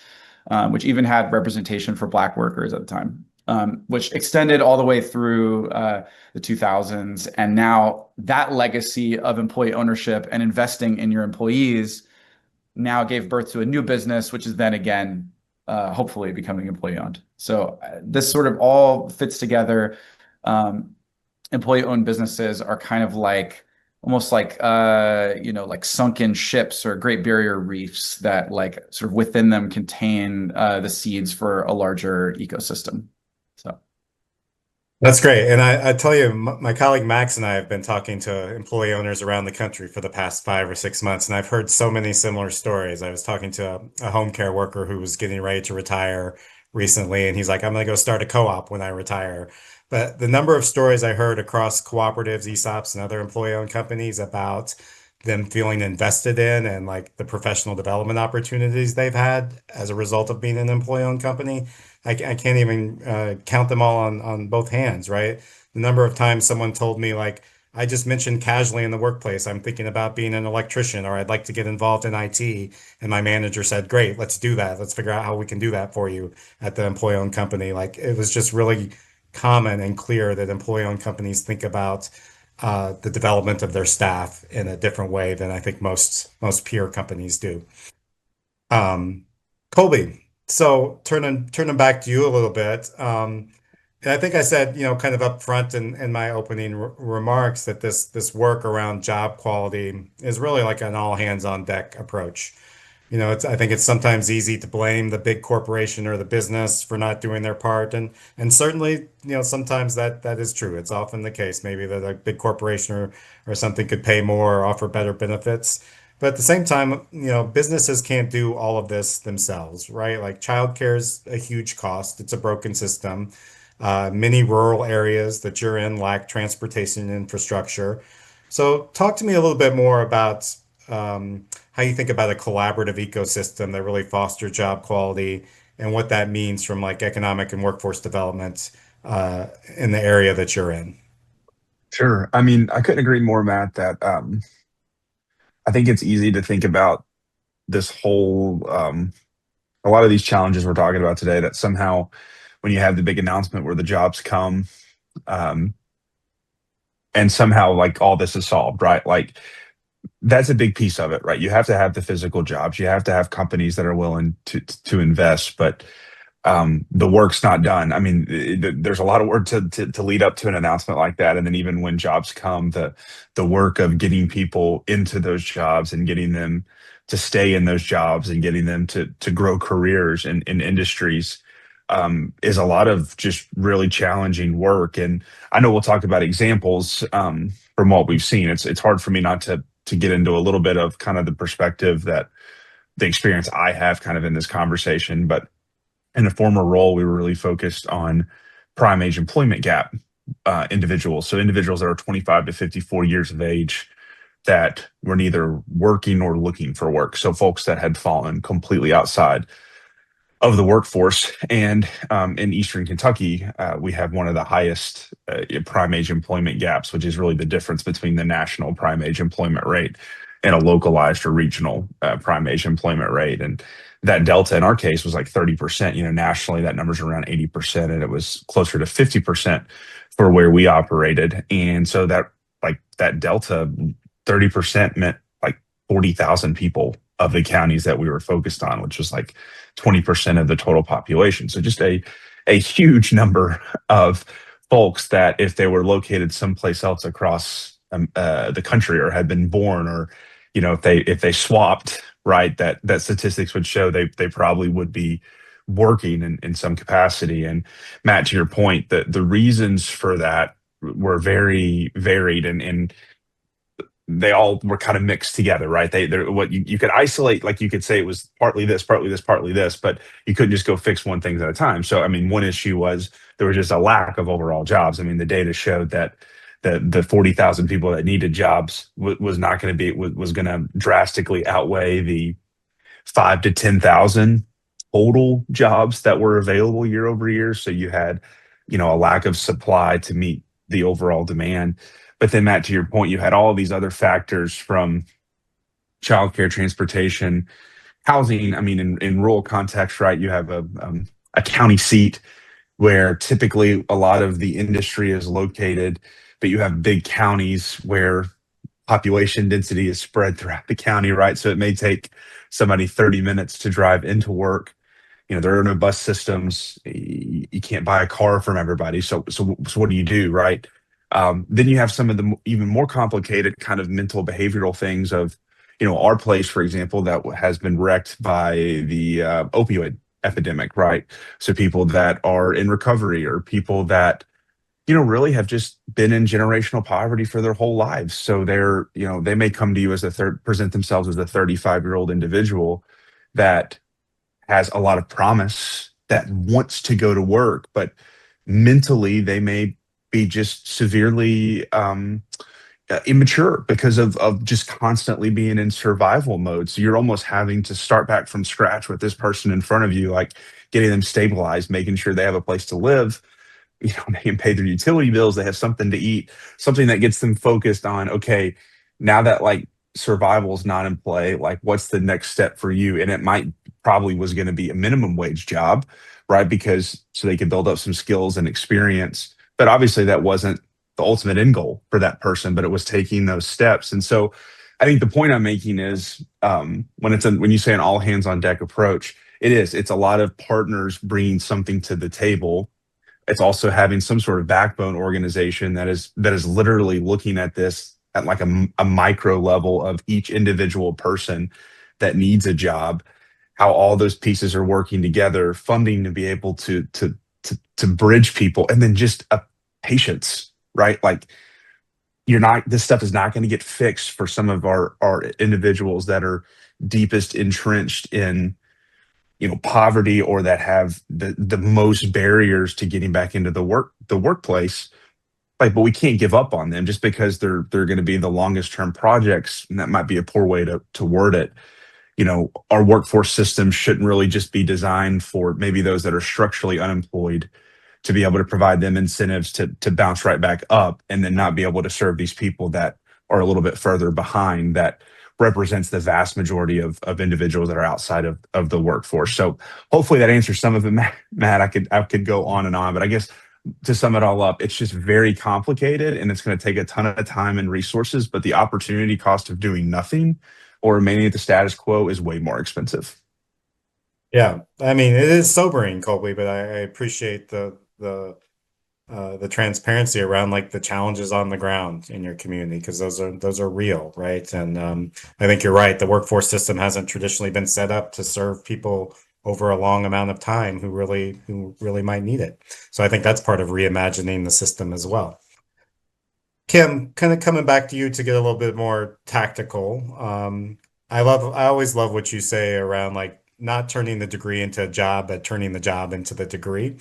S4: which even had representation for Black workers at the time, which extended all the way through the 2000s. And now that legacy of employee ownership and investing in your employees now gave birth to a new business, which is then again, hopefully becoming employee owned. So this sort of all fits together. Employee owned businesses are kind of like almost like, like sunken ships or Great Barrier Reefs that like sort of within them contain the seeds for a larger ecosystem. So.
S1: That's great. And I tell you, my colleague Max and I have been talking to employee owners around the country for the past 5 or 6 months, and I've heard so many similar stories. I was talking to a home care worker who was getting ready to retire recently, and he's like, I'm going to go start a co-op when I retire. But the number of stories I heard across cooperatives, ESOPs, and other employee-owned companies about them feeling invested in and like the professional development opportunities they've had as a result of being an employee-owned company, I can't even count them all on both hands, right? The number of times someone told me, like, I just mentioned casually in the workplace, I'm thinking about being an electrician or I'd like to get involved in IT. And my manager said, great, let's do that. Let's figure out how we can do that for you at the employee-owned company. Like, it was just really common and clear that employee-owned companies think about the development of their staff in a different way than I think most peer companies do. Colby, so turning back to you a little bit, and I think I said, kind of up front in my opening remarks that this work around job quality is really like an all hands on deck approach. I think it's sometimes easy to blame the big corporation or the business for not doing their part, and certainly, sometimes that is true. It's often the case, maybe that a big corporation or something could pay more or offer better benefits. But at the same time, businesses can't do all of this themselves, right? Like childcare is a huge cost. It's a broken system. Many rural areas that you're in lack transportation infrastructure. So talk to me a little bit more about how you think about a collaborative ecosystem that really fosters job quality and what that means from like economic and workforce development in the area that you're in.
S3: Sure. I mean, I couldn't agree more, Matt, that I think it's easy to think about this whole, a lot of these challenges we're talking about today, that somehow when you have the big announcement where the jobs come, and somehow like all this is solved, right? Like that's a big piece of it, right? You have to have the physical jobs. You have to have companies that are willing to invest, but the work's not done. I mean, there's a lot of work to lead up to an announcement like that, and then even when jobs come, the work of getting people into those jobs and getting them to stay in those jobs and getting them to grow careers in industries is a lot of just really challenging work. And I know we'll talk about examples from what we've seen. It's hard for me not to get into a little bit of kind of the perspective that the experience I have kind of in this conversation, but in a former role, we were really focused on prime age employment gap individuals. So individuals that are 25 to 54 years of age that were neither working or looking for work. So folks that had fallen completely outside of the workforce. And in Eastern Kentucky, we have one of the highest prime age employment gaps, which is really the difference between the national prime age employment rate and a localized or regional prime age employment rate. And that delta in our case was like 30%. Nationally, that number's around 80%, and it was closer to 50% for where we operated. And so that delta, 30% meant like 40,000 people of the counties that we were focused on, which was like 20% of the total population. So just a huge number of folks that if they were located someplace else across the country or had been born, or if they swapped, right, that statistics would show they probably would be working in some capacity. And Matt, to your point, the reasons for that were very varied, and they all were kind of mixed together, right? They're what you could isolate, like you could say it was partly this, partly this, partly this, but you couldn't just go fix one thing at a time. So, I mean, one issue was there was just a lack of overall jobs. I mean, the data showed that the 40,000 people that needed jobs was not going to be, was going to drastically outweigh the 5 to 10,000 total jobs that were available year over year. So you had, a lack of supply to meet the overall demand. But then, Matt, to your point, you had all these other factors from childcare, transportation, housing. I mean, in rural context, right, you have a county seat where typically a lot of the industry is located, but you have big counties where population density is spread throughout the county, right? So it may take somebody 30 minutes to drive into work. There are no bus systems. You can't buy a car from everybody. So what do you do, right? Then you have some of the even more complicated kind of mental behavioral things of, our place, for example, that has been wrecked by the opioid epidemic, right? So people that are in recovery, or people that, really have just been in generational poverty for their whole lives. So they may come to you as present themselves as a 35-year-old individual that has a lot of promise, that wants to go to work, but mentally they may be just severely immature because of just constantly being in survival mode. So you're almost having to start back from scratch with this person in front of you, like getting them stabilized, making sure they have a place to live, they can pay their utility bills, they have something to eat, something that gets them focused on, okay, now that like survival is not in play, like what's the next step for you? And it probably was going to be a minimum wage job, right? Because so they could build up some skills and experience. But obviously that wasn't the ultimate end goal for that person, but it was taking those steps. And so I think the point I'm making is when you say an all hands on deck approach, it's a lot of partners bringing something to the table. It's also having some sort of backbone organization that is literally looking at this at like a micro level of each individual person that needs a job, how all those pieces are working together, funding to be able to bridge people, and then just a patience, right? Like this stuff is not going to get fixed for some of our individuals that are deepest entrenched in poverty, or that have the most barriers to getting back into the workplace. Like, but we can't give up on them just because they're going to be the longest term projects, and that might be a poor way to word it. Our workforce system shouldn't really just be designed for maybe those that are structurally unemployed, to be able to provide them incentives to bounce right back up, and then not be able to serve these people that are a little bit further behind, that represents the vast majority of individuals that are outside of the workforce. So hopefully that answers some of it, Matt. I could go on and on, but I guess to sum it all up, it's just very complicated, and it's going to take a ton of time and resources, but the opportunity cost of doing nothing or remaining at the status quo is way more expensive.
S1: Yeah, I mean, it is sobering, Colby, but I appreciate the transparency around like the challenges on the ground in your community, because those are real, right? And I think you're right. The workforce system hasn't traditionally been set up to serve people over a long amount of time who really might need it. So I think that's part of reimagining the system as well. Kim, kind of coming back to you to get a little bit more tactical. I always love what you say around like not turning the degree into a job, but turning the job into the degree.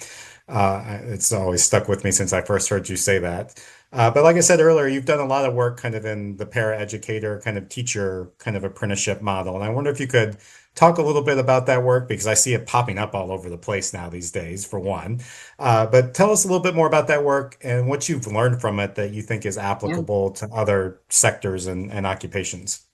S1: It's always stuck with me since I first heard you say that. But like I said earlier, you've done a lot of work kind of in the paraeducator, kind of teacher, kind of apprenticeship model. And I wonder if you could talk a little bit about that work, because I see it popping up all over the place now these days, for one. But tell us a little bit more about that work and what you've learned from it that you think is applicable to other sectors and occupations.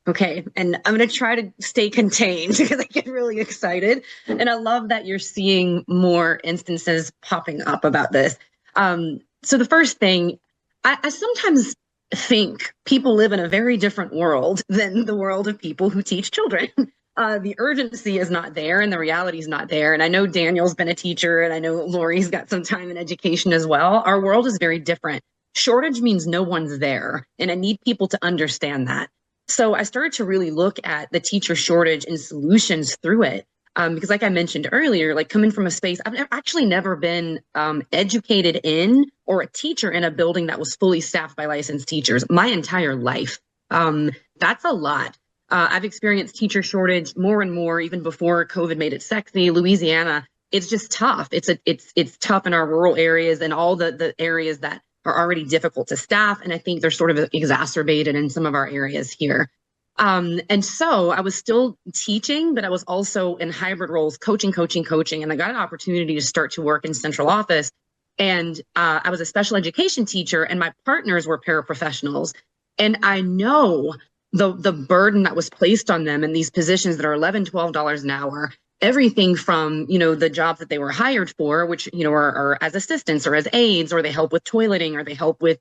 S2: Okay, and I'm going to try to stay contained because I get really excited. And I love that you're seeing more instances popping up about this. So the first thing, I sometimes think people live in a very different world than the world of people who teach children. The urgency is not there and the reality is not there. And I know Daniel's been a teacher and I know Lori's got some time in education as well. Our world is very different. Shortage means no one's there. And I need people to understand that. So I started to really look at the teacher shortage and solutions through it. Because like I mentioned earlier, like coming from a space, I've actually never been educated in or a teacher in a building that was fully staffed by licensed teachers my entire life. That's a lot. I've experienced teacher shortage more and more, even before COVID made it sexy. Louisiana, it's just tough. It's tough in our rural areas and all the areas that are already difficult to staff. And I think they're sort of exacerbated in some of our areas here. And so I was still teaching, but I was also in hybrid roles, coaching. And I got an opportunity to start to work in central office. And I was a special education teacher and my partners were paraprofessionals. And I know the burden that was placed on them in these positions that are $11, $12 an hour, everything from, the jobs that they were hired for, which, are as assistants or as aides, or they help with toileting, or they help with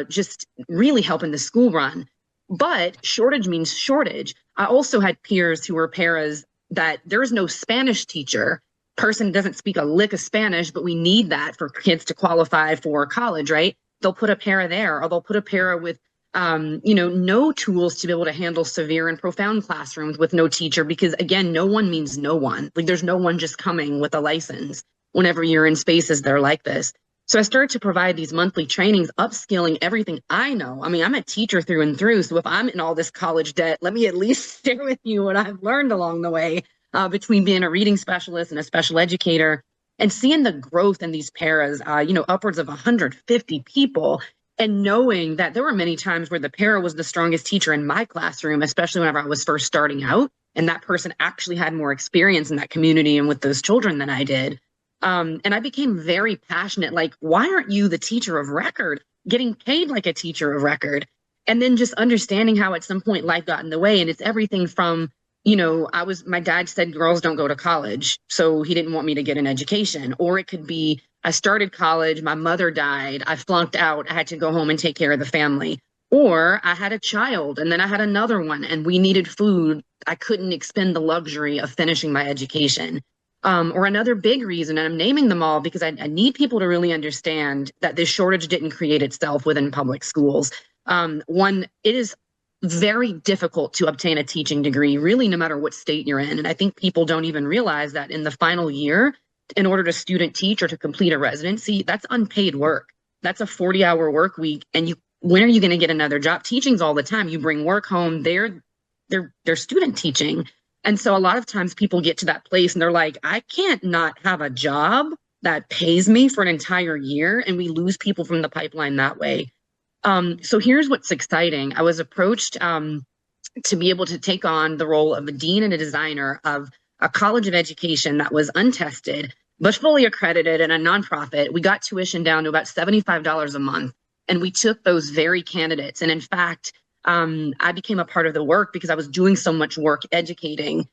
S2: just really helping the school run. But shortage means shortage. I also had peers who were paras that there is no Spanish teacher. Person doesn't speak a lick of Spanish, but we need that for kids to qualify for college, right? They'll put a para there, or they'll put a para with no tools to be able to handle severe and profound classrooms with no teacher, because again, no one means no one. Like there's no one just coming with a license whenever you're in spaces that are like this. So I started to provide these monthly trainings, upskilling everything I know. I mean, I'm a teacher through and through. So if I'm in all this college debt, let me at least share with you what I've learned along the way between being a reading specialist and a special educator and seeing the growth in these paras, upwards of 150 people. And knowing that there were many times where the para was the strongest teacher in my classroom, especially whenever I was first starting out, and that person actually had more experience in that community and with those children than I did. And I became very passionate, like, why aren't you the teacher of record, getting paid like a teacher of record? And then just understanding how at some point life got in the way. And it's everything from, my dad said girls don't go to college, so he didn't want me to get an education. Or it could be, I started college, my mother died, I flunked out, I had to go home and take care of the family. Or I had a child and then I had another one and we needed food. I couldn't expend the luxury of finishing my education. Or another big reason, and I'm naming them all because I need people to really understand that this shortage didn't create itself within public schools. One, it is very difficult to obtain a teaching degree, really, no matter what state you're in. And I think people don't even realize that in the final year, in order to student teach or to complete a residency, that's unpaid work. That's a 40-hour work week. And when are you going to get another job? Teaching's all the time. You bring work home, they're student teaching. And so a lot of times people get to that place and they're like, I can't not have a job that pays me for an entire year. And we lose people from the pipeline that way. So here's what's exciting. I was approached to be able to take on the role of a dean and a designer of a college of education that was untested, but fully accredited and a nonprofit. We got tuition down to about $75 a month. And we took those very candidates. And in fact, I became a part of the work because I was doing so much work educating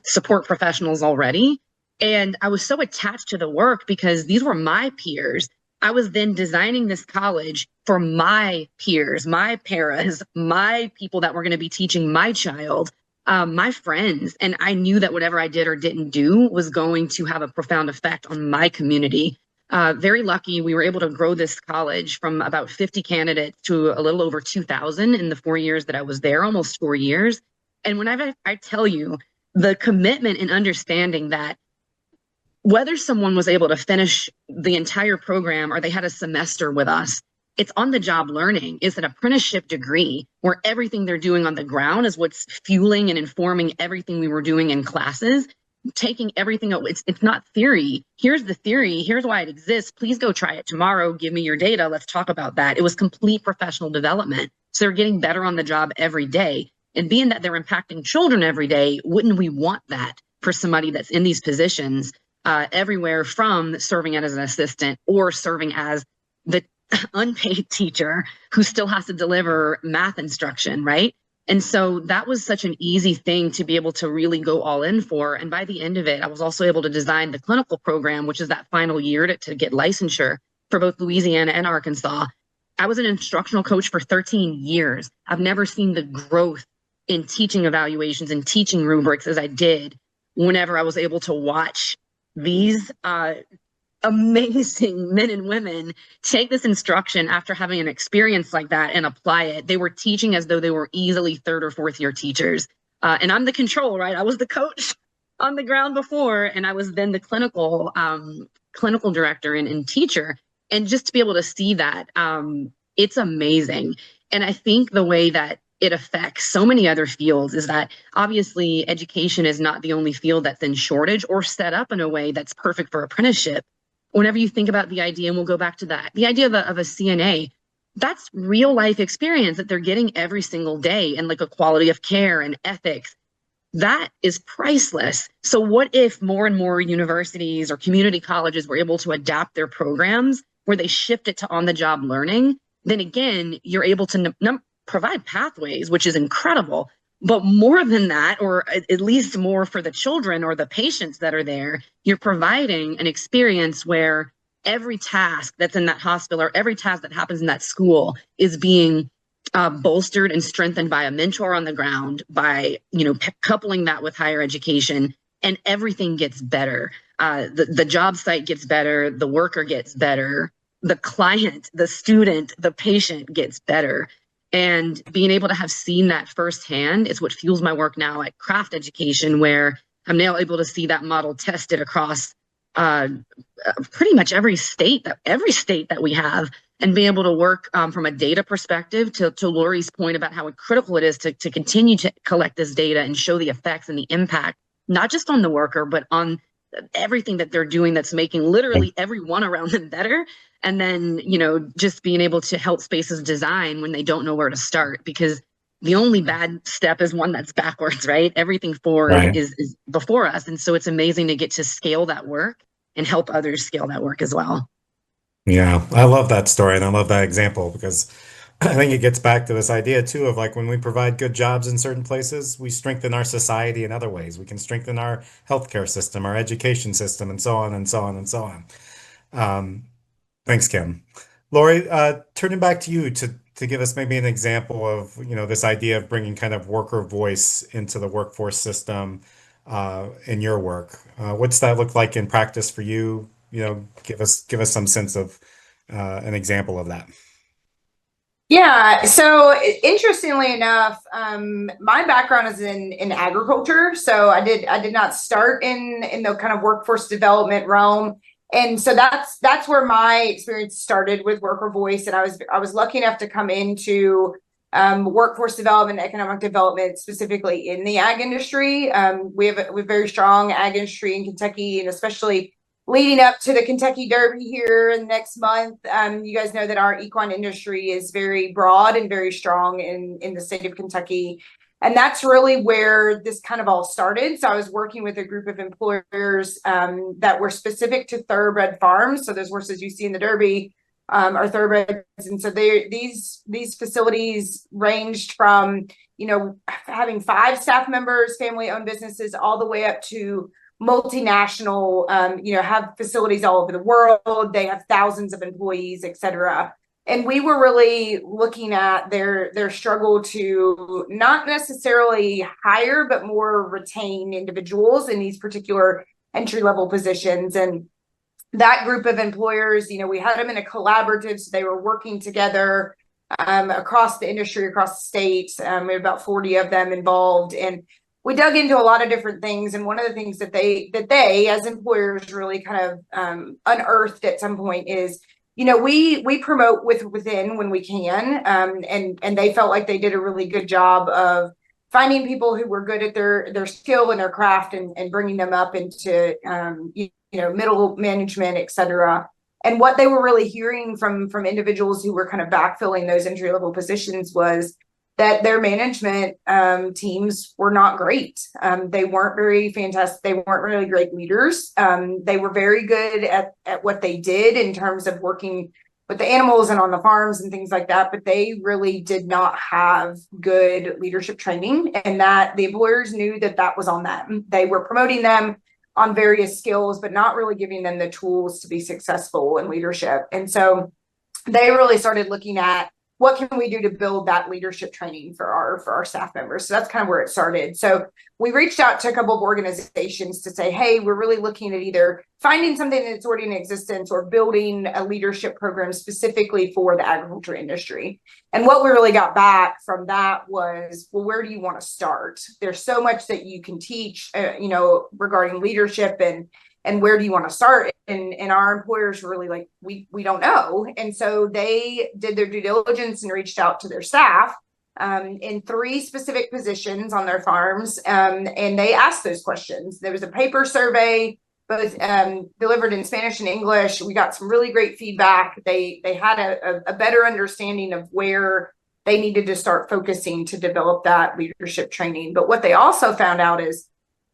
S2: support professionals already. And I was so attached to the work because these were my peers. I was then designing this college for my peers, my paras, my people that were going to be teaching my child, my friends. And I knew that whatever I did or didn't do was going to have a profound effect on my community. Very lucky, we were able to grow this college from about 50 candidates to a little over 2,000 in the 4 years that I was there, almost 4 years. And whenever I tell you the commitment and understanding that whether someone was able to finish the entire program or they had a semester with us, it's on the job learning. It's an apprenticeship degree where everything they're doing on the ground is what's fueling and informing everything we were doing in classes. Taking everything, it's not theory. Here's the theory. Here's why it exists. Please go try it tomorrow. Give me your data. Let's talk about that. It was complete professional development. So they're getting better on the job every day. And being that they're impacting children every day, wouldn't we want that for somebody that's in these positions everywhere from serving as an assistant or serving as the unpaid teacher who still has to deliver math instruction, right? And so that was such an easy thing to be able to really go all in for. And by the end of it, I was also able to design the clinical program, which is that final year to get licensure for both Louisiana and Arkansas. I was an instructional coach for 13 years. I've never seen the growth in teaching evaluations and teaching rubrics as I did whenever I was able to watch these amazing men and women take this instruction after having an experience like that and apply it. They were teaching as though they were easily third or fourth year teachers. And I'm the control, right? I was the coach on the ground before, and I was then the clinical director and teacher. And just to be able to see that, it's amazing. And I think the way that it affects so many other fields is that obviously education is not the only field that's in shortage or set up in a way that's perfect for apprenticeship. Whenever you think about the idea, and we'll go back to that, the idea of a CNA, that's real life experience that they're getting every single day, and like a quality of care and ethics. That is priceless. So what if more and more universities or community colleges were able to adapt their programs where they shift it to on-the-job learning? Then again, you're able to provide pathways, which is incredible. But more than that, or at least more for the children or the patients that are there, you're providing an experience where every task that's in that hospital or every task that happens in that school is being bolstered and strengthened by a mentor on the ground, by coupling that with higher education, and everything gets better. The job site gets better, the worker gets better, the client, the student, the patient gets better. And being able to have seen that firsthand is what fuels my work now at Craft Education, where I'm now able to see that model tested across pretty much every state that we have, and be able to work from a data perspective to Lori's point about how critical it is to continue to collect this data and show the effects and the impact, not just on the worker, but on everything that they're doing that's making literally everyone around them better. And then, just being able to help spaces design when they don't know where to start, because the only bad step is one that's backwards, right? Everything forward is before us. And so it's amazing to get to scale that work and help others scale that work as well.
S1: Yeah, I love that story and I love that example because I think it gets back to this idea too of like when we provide good jobs in certain places, we strengthen our society in other ways. We can strengthen our healthcare system, our education system, and so on and so on and so on. Um, Thanks, Kim. Lori, turning back to you to give us maybe an example of, this idea of bringing kind of worker voice into the workforce system in your work. What's that look like in practice for you? Give us some sense of an example of that.
S5: Yeah. So interestingly enough, my background is in agriculture. So I did not start in the kind of workforce development realm. And so that's where my experience started with worker voice. And I was lucky enough to come into workforce development, economic development, specifically in the ag industry. We have a very strong ag industry in Kentucky, and especially leading up to the Kentucky Derby here in the next month. You guys know that our equine industry is very broad and very strong in the state of Kentucky. And that's really where this kind of all started. So I was working with a group of employers that were specific to thoroughbred farms. So those horses you see in the Derby are thoroughbreds. And so these facilities ranged from, having 5 staff members, family-owned businesses, all the way up to multinational, have facilities all over the world. They have thousands of employees, et cetera. And we were really looking at their struggle to not necessarily hire, but more retain individuals in these particular entry-level positions. And that group of employers, we had them in a collaborative, so they were working together across the industry, across the states. We had about 40 of them involved. And we dug into a lot of different things. And one of the things that they as employers really kind of unearthed at some point is, we promote within when we can, and they felt like they did a really good job of finding people who were good at their skill and their craft and bringing them up into middle management, et cetera. And what they were really hearing from individuals who were kind of backfilling those entry level positions was that their management teams were not great. They weren't very fantastic. They weren't really great leaders. They were very good at what they did in terms of working with the animals and on the farms and things like that, but they really did not have good leadership training, and that the employers knew that was on them. They were promoting them on various skills, but not really giving them the tools to be successful in leadership. And so they really started looking at what can we do to build that leadership training for our staff members. So that's kind of where it started. So we reached out to a couple of organizations to say, hey, we're really looking at either finding something that's already in existence or building a leadership program specifically for the agriculture industry. And what we really got back from that was, well, where do you want to start? There's so much that you can teach, regarding leadership, and where do you want to start? And our employers were really like, we don't know. And so they did their due diligence and reached out to their staff in 3 specific positions on their farms. And they asked those questions. There was a paper survey, both delivered in Spanish and English. We got some really great feedback. They had a better understanding of where they needed to start focusing to develop that leadership training. But what they also found out is,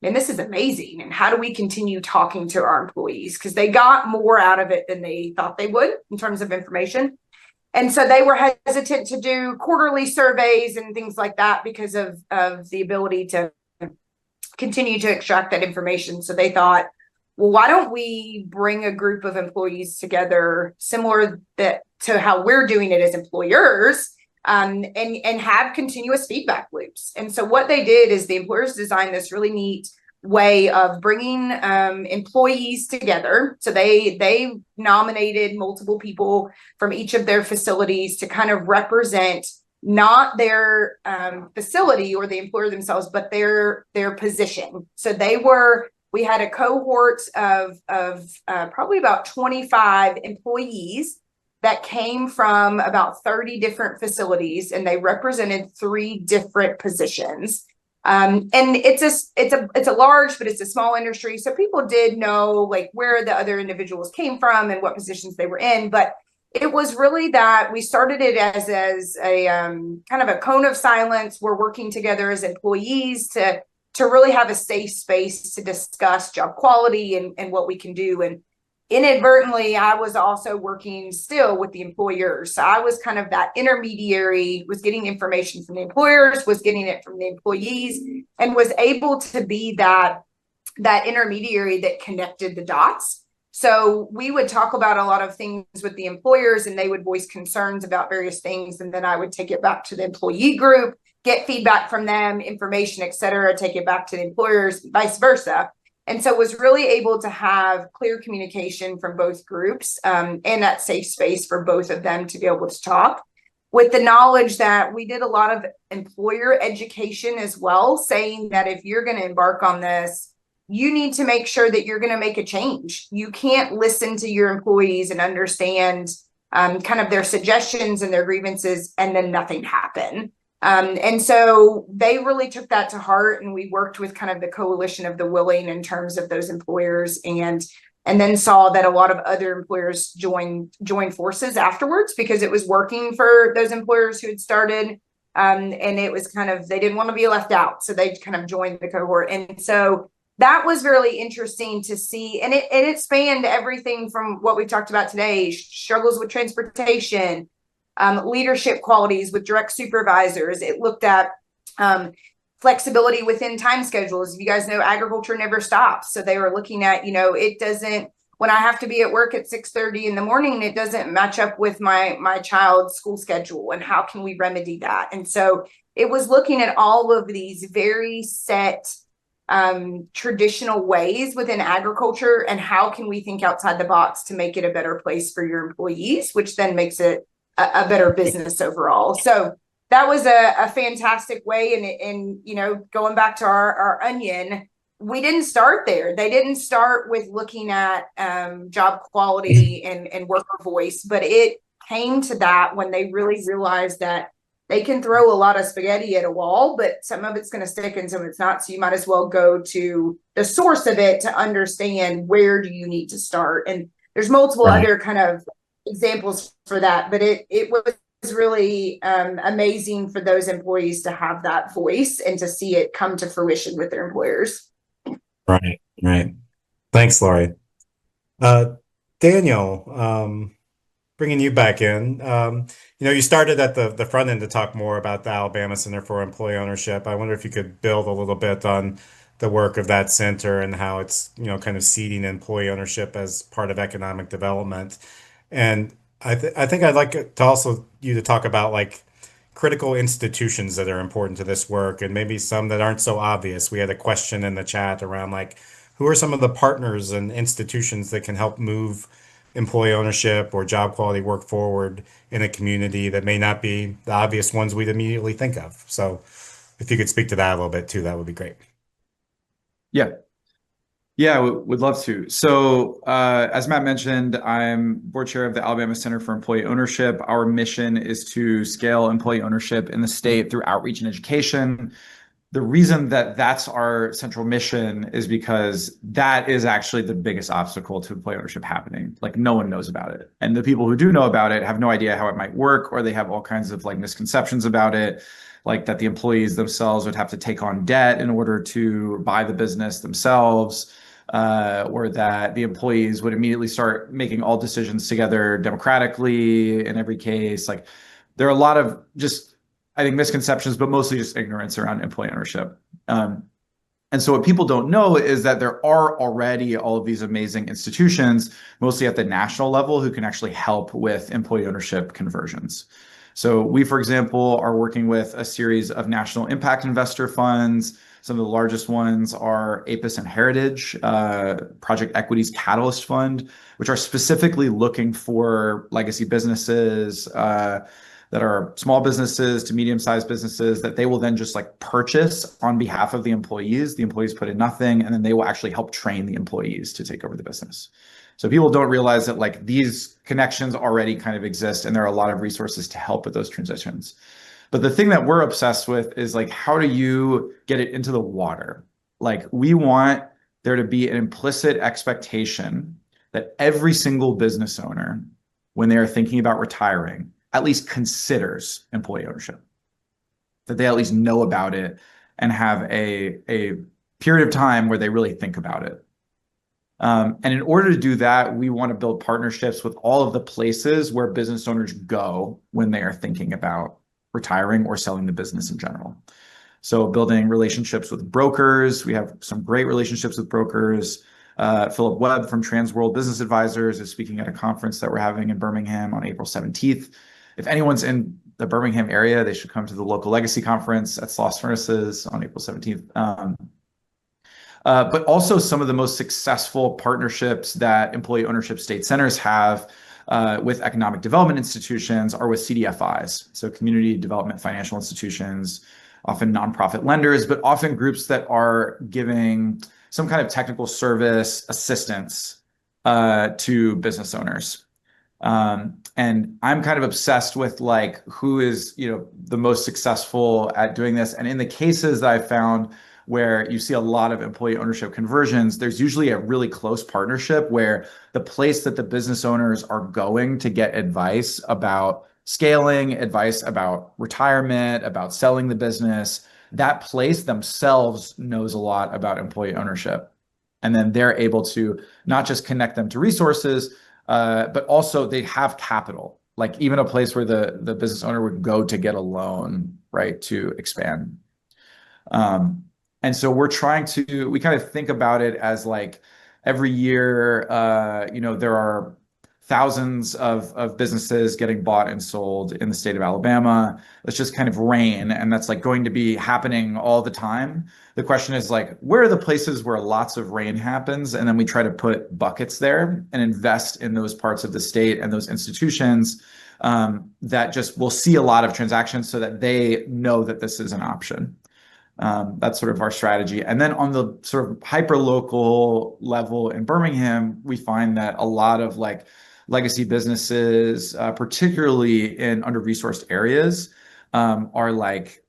S5: and this is amazing. And how do we continue talking to our employees? Because they got more out of it than they thought they would in terms of information. And so they were hesitant to do quarterly surveys and things like that because of the ability to continue to extract that information. So they thought, well, why don't we bring a group of employees together similar to how we're doing it as employers, and have continuous feedback loops. And so what they did is the employers designed this really neat way of bringing employees together. So they nominated multiple people from each of their facilities to kind of represent not their facility or the employer themselves, but their position. So we had a cohort of probably about 25 employees that came from about 30 different facilities, and they represented 3 different positions. And it's a large, but it's a small industry. So people did know like where the other individuals came from and what positions they were in. But it was really that we started it as a kind of a cone of silence. We're working together as employees to really have a safe space to discuss job quality and what we can do. And inadvertently, I was also working still with the employers. So I was kind of that intermediary, was getting information from the employers, was getting it from the employees, and was able to be that intermediary that connected the dots. So we would talk about a lot of things with the employers, and they would voice concerns about various things. And then I would take it back to the employee group, get feedback from them, information, et cetera, take it back to the employers, vice versa. And so was really able to have clear communication from both groups, and that safe space for both of them to be able to talk, with the knowledge that we did a lot of employer education as well, saying that if you're going to embark on this, you need to make sure that you're going to make a change. You can't listen to your employees and understand kind of their suggestions and their grievances and then nothing happen. And so they really took that to heart, and we worked with kind of the coalition of the willing in terms of those employers, and then saw that a lot of other employers joined forces afterwards because it was working for those employers who had started. And it was kind of, they didn't want to be left out. So they kind of joined the cohort. And so that was really interesting to see. And it spanned everything from what we talked about today, struggles with transportation, leadership qualities with direct supervisors. It looked at flexibility within time schedules. You guys know agriculture never stops. So they were looking at, it doesn't, when I have to be at work at 6:30 in the morning, it doesn't match up with my child's school schedule, and how can we remedy that? And so it was looking at all of these very set traditional ways within agriculture, and how can we think outside the box to make it a better place for your employees, which then makes it a better business overall. So that was a fantastic way. And going back to our onion, we didn't start there. They didn't start with looking at job quality and worker voice, but it came to that when they really realized that they can throw a lot of spaghetti at a wall, but some of it's going to stick and some of it's not. So you might as well go to the source of it to understand where do you need to start. And there's multiple other kind of examples for that, but it was really amazing for those employees to have that voice and to see it come to fruition with their employers.
S1: Right. Thanks, Lori. Daniel, bringing you back in. You started at the front end to talk more about the Alabama Center for Employee Ownership. I wonder if you could build a little bit on the work of that center and how it's, kind of seeding employee ownership as part of economic development. And I think I'd like to also you to talk about like critical institutions that are important to this work and maybe some that aren't so obvious. We had a question in the chat around like who are some of the partners and institutions that can help move employee ownership or job quality work forward in a community that may not be the obvious ones we'd immediately think of. So if you could speak to that a little bit too, that would be great.
S4: Yeah. Yeah, would love to. So, as Matt mentioned, I'm board chair of the Alabama Center for Employee Ownership. Our mission is to scale employee ownership in the state through outreach and education. The reason that that's our central mission is because that is actually the biggest obstacle to employee ownership happening. Like no one knows about it. And the people who do know about it have no idea how it might work, or they have all kinds of like misconceptions about it, like that the employees themselves would have to take on debt in order to buy the business themselves, or that the employees would immediately start making all decisions together democratically in every case. Like there are a lot of just, I think, misconceptions, but mostly just ignorance around employee ownership. And so what people don't know is that there are already all of these amazing institutions, mostly at the national level, who can actually help with employee ownership conversions. So we, for example, are working with a series of national impact investor funds. Some of the largest ones are APIS and Heritage, Project Equity's Catalyst Fund, which are specifically looking for legacy businesses, that are small businesses to medium-sized businesses that they will then just like purchase on behalf of the employees. The employees put in nothing, and then they will actually help train the employees to take over the business. So people don't realize that like these connections already kind of exist, and there are a lot of resources to help with those transitions. But the thing that we're obsessed with is like, how do you get it into the water? Like we want there to be an implicit expectation that every single business owner, when they are thinking about retiring, at least considers employee ownership, that they at least know about it and have a period of time where they really think about it. And in order to do that, we want to build partnerships with all of the places where business owners go when they are thinking about retiring or selling the business in general. So building relationships with brokers. We have some great relationships with brokers. Philip Webb from Transworld Business Advisors is speaking at a conference that we're having in Birmingham on April 17th. If anyone's in the Birmingham area, they should come to the local legacy conference at Sloss Furnaces on April 17th. But also some of the most successful partnerships that employee ownership state centers have with economic development institutions are with CDFIs, so community development financial institutions, often nonprofit lenders, but often groups that are giving some kind of technical service assistance to business owners. And I'm kind of obsessed with like who is, the most successful at doing this. And in the cases that I found where you see a lot of employee ownership conversions, there's usually a really close partnership where the place that the business owners are going to get advice about scaling, advice about retirement, about selling the business, that place themselves knows a lot about employee ownership. And then they're able to not just connect them to resources, but also they have capital, like even a place where the business owner would go to get a loan, right, to expand. And so we kind of think about it as like every year, there are thousands of businesses getting bought and sold in the state of Alabama. It's just kind of rain, and that's like going to be happening all the time. The question is like, where are the places where lots of rain happens? And then we try to put buckets there and invest in those parts of the state and those institutions that just will see a lot of transactions so that they know that this is an option. That's sort of our strategy. And then on the sort of hyper local level in Birmingham, we find that a lot of like legacy businesses, particularly in under-resourced areas, are like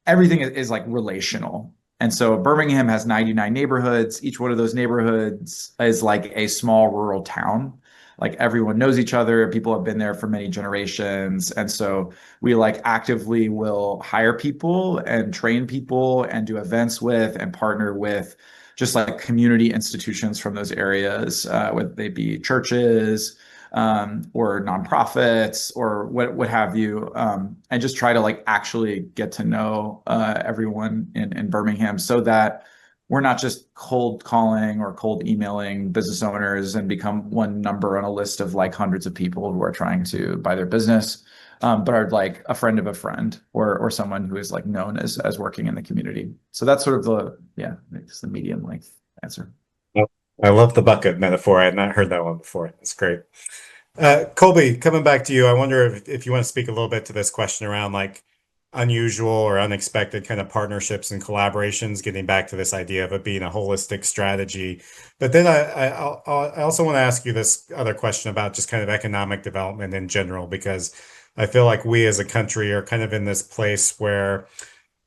S4: everything is like relational. And so Birmingham has 99 neighborhoods. Each one of those neighborhoods is like a small rural town. Like everyone knows each other. People have been there for many generations. And so we like actively will hire people and train people and do events with and partner with just like community institutions from those areas, whether they be churches, or nonprofits or what have you, and just try to like actually get to know everyone in Birmingham so that we're not just cold calling or cold emailing business owners and become one number on a list of like hundreds of people who are trying to buy their business, but are like a friend of a friend or someone who is like known as working in the community. So that's sort of it's the medium length answer.
S1: Yep. I love the bucket metaphor. I had not heard that one before. That's great. Colby, coming back to you, I wonder if you want to speak a little bit to this question around like unusual or unexpected kind of partnerships and collaborations, getting back to this idea of it being a holistic strategy. But then I also want to ask you this other question about just kind of economic development in general, because I feel like we as a country are kind of in this place where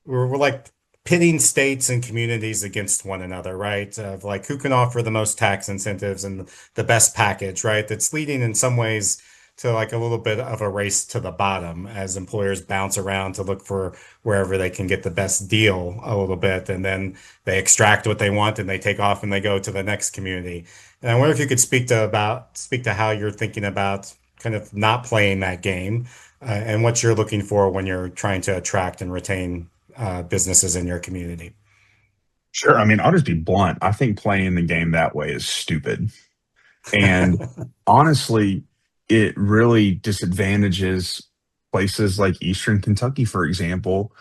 S1: we're like pitting states and communities against one another, right? Of like who can offer the most tax incentives and the best package, right? That's leading in some ways to like a little bit of a race to the bottom as employers bounce around to look for wherever they can get the best deal a little bit. And then they extract what they want and they take off and they go to the next community. And I wonder if you could speak to how you're thinking about kind of not playing that game, and what you're looking for when you're trying to attract and retain businesses in your community.
S3: Sure. I mean, I'll just be blunt. I think playing the game that way is stupid. And honestly, it really disadvantages places like Eastern Kentucky, for example,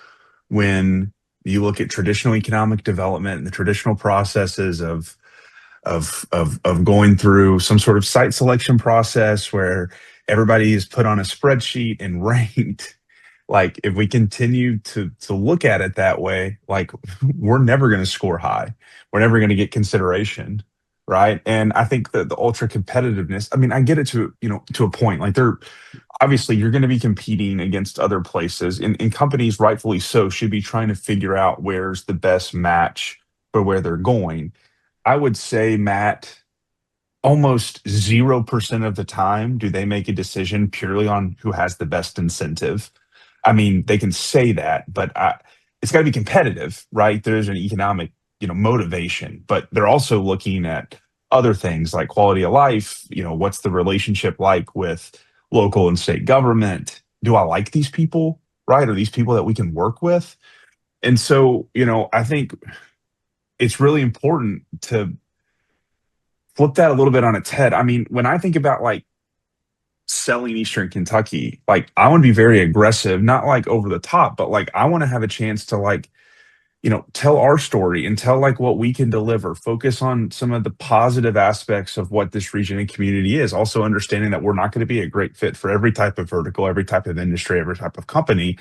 S3: when you look at traditional economic development and the traditional processes of going through some sort of site selection process where everybody is put on a spreadsheet and ranked. Like if we continue to look at it that way, like we're never going to score high. We're never going to get consideration, right? And I think that the ultra competitiveness, I mean, I get it to a point. Like they're obviously you're going to be competing against other places, and companies rightfully so should be trying to figure out where's the best match for where they're going. I would say, Matt, almost 0% of the time do they make a decision purely on who has the best incentive. I mean, they can say that, but it's got to be competitive, right? There's an economic, motivation, but they're also looking at other things like quality of life. What's the relationship like with local and state government? Do I like these people, right? Are these people that we can work with? And so, I think it's really important to flip that a little bit on its head. I mean, when I think about like selling Eastern Kentucky, like I want to be very aggressive, not like over the top, but like I want to have a chance to like, tell our story and tell like what we can deliver, focus on some of the positive aspects of what this region and community is. Also understanding that we're not going to be a great fit for every type of vertical, every type of industry, every type of company,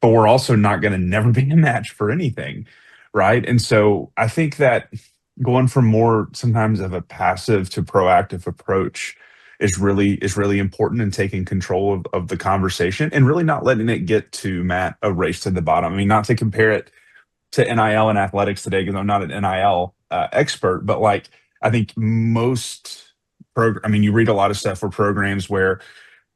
S3: but we're also not going to never be a match for anything. Right. And so I think that going from more sometimes of a passive to proactive approach is really important, in taking control of the conversation and really not letting it get to, Matt, a race to the bottom. I mean, not to compare it to NIL and athletics today, because I'm not an NIL expert, but like I think you read a lot of stuff for programs where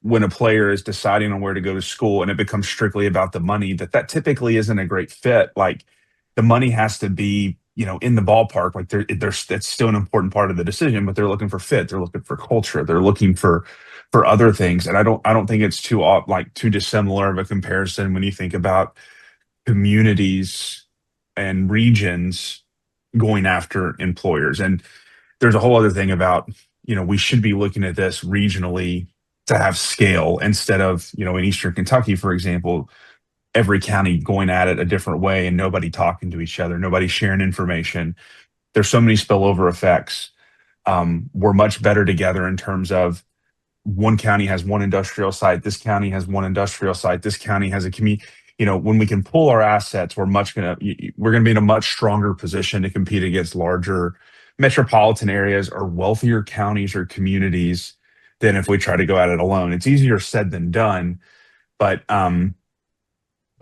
S3: when a player is deciding on where to go to school and it becomes strictly about the money, that typically isn't a great fit. Like the money has to be, in the ballpark. Like that's still an important part of the decision, but they're looking for fit. They're looking for culture. They're looking for other things. And I don't think it's too dissimilar of a comparison when you think about communities and regions going after employers. And there's a whole other thing about, we should be looking at this regionally to have scale instead of, in Eastern Kentucky, for example, every county going at it a different way and nobody talking to each other, nobody sharing information. There's so many spillover effects. We're much better together in terms of one county has one industrial site, this county has one industrial site, this county has a community. When we can pull our assets, we're gonna be in a much stronger position to compete against larger metropolitan areas or wealthier counties or communities than if we try to go at it alone. It's easier said than done, but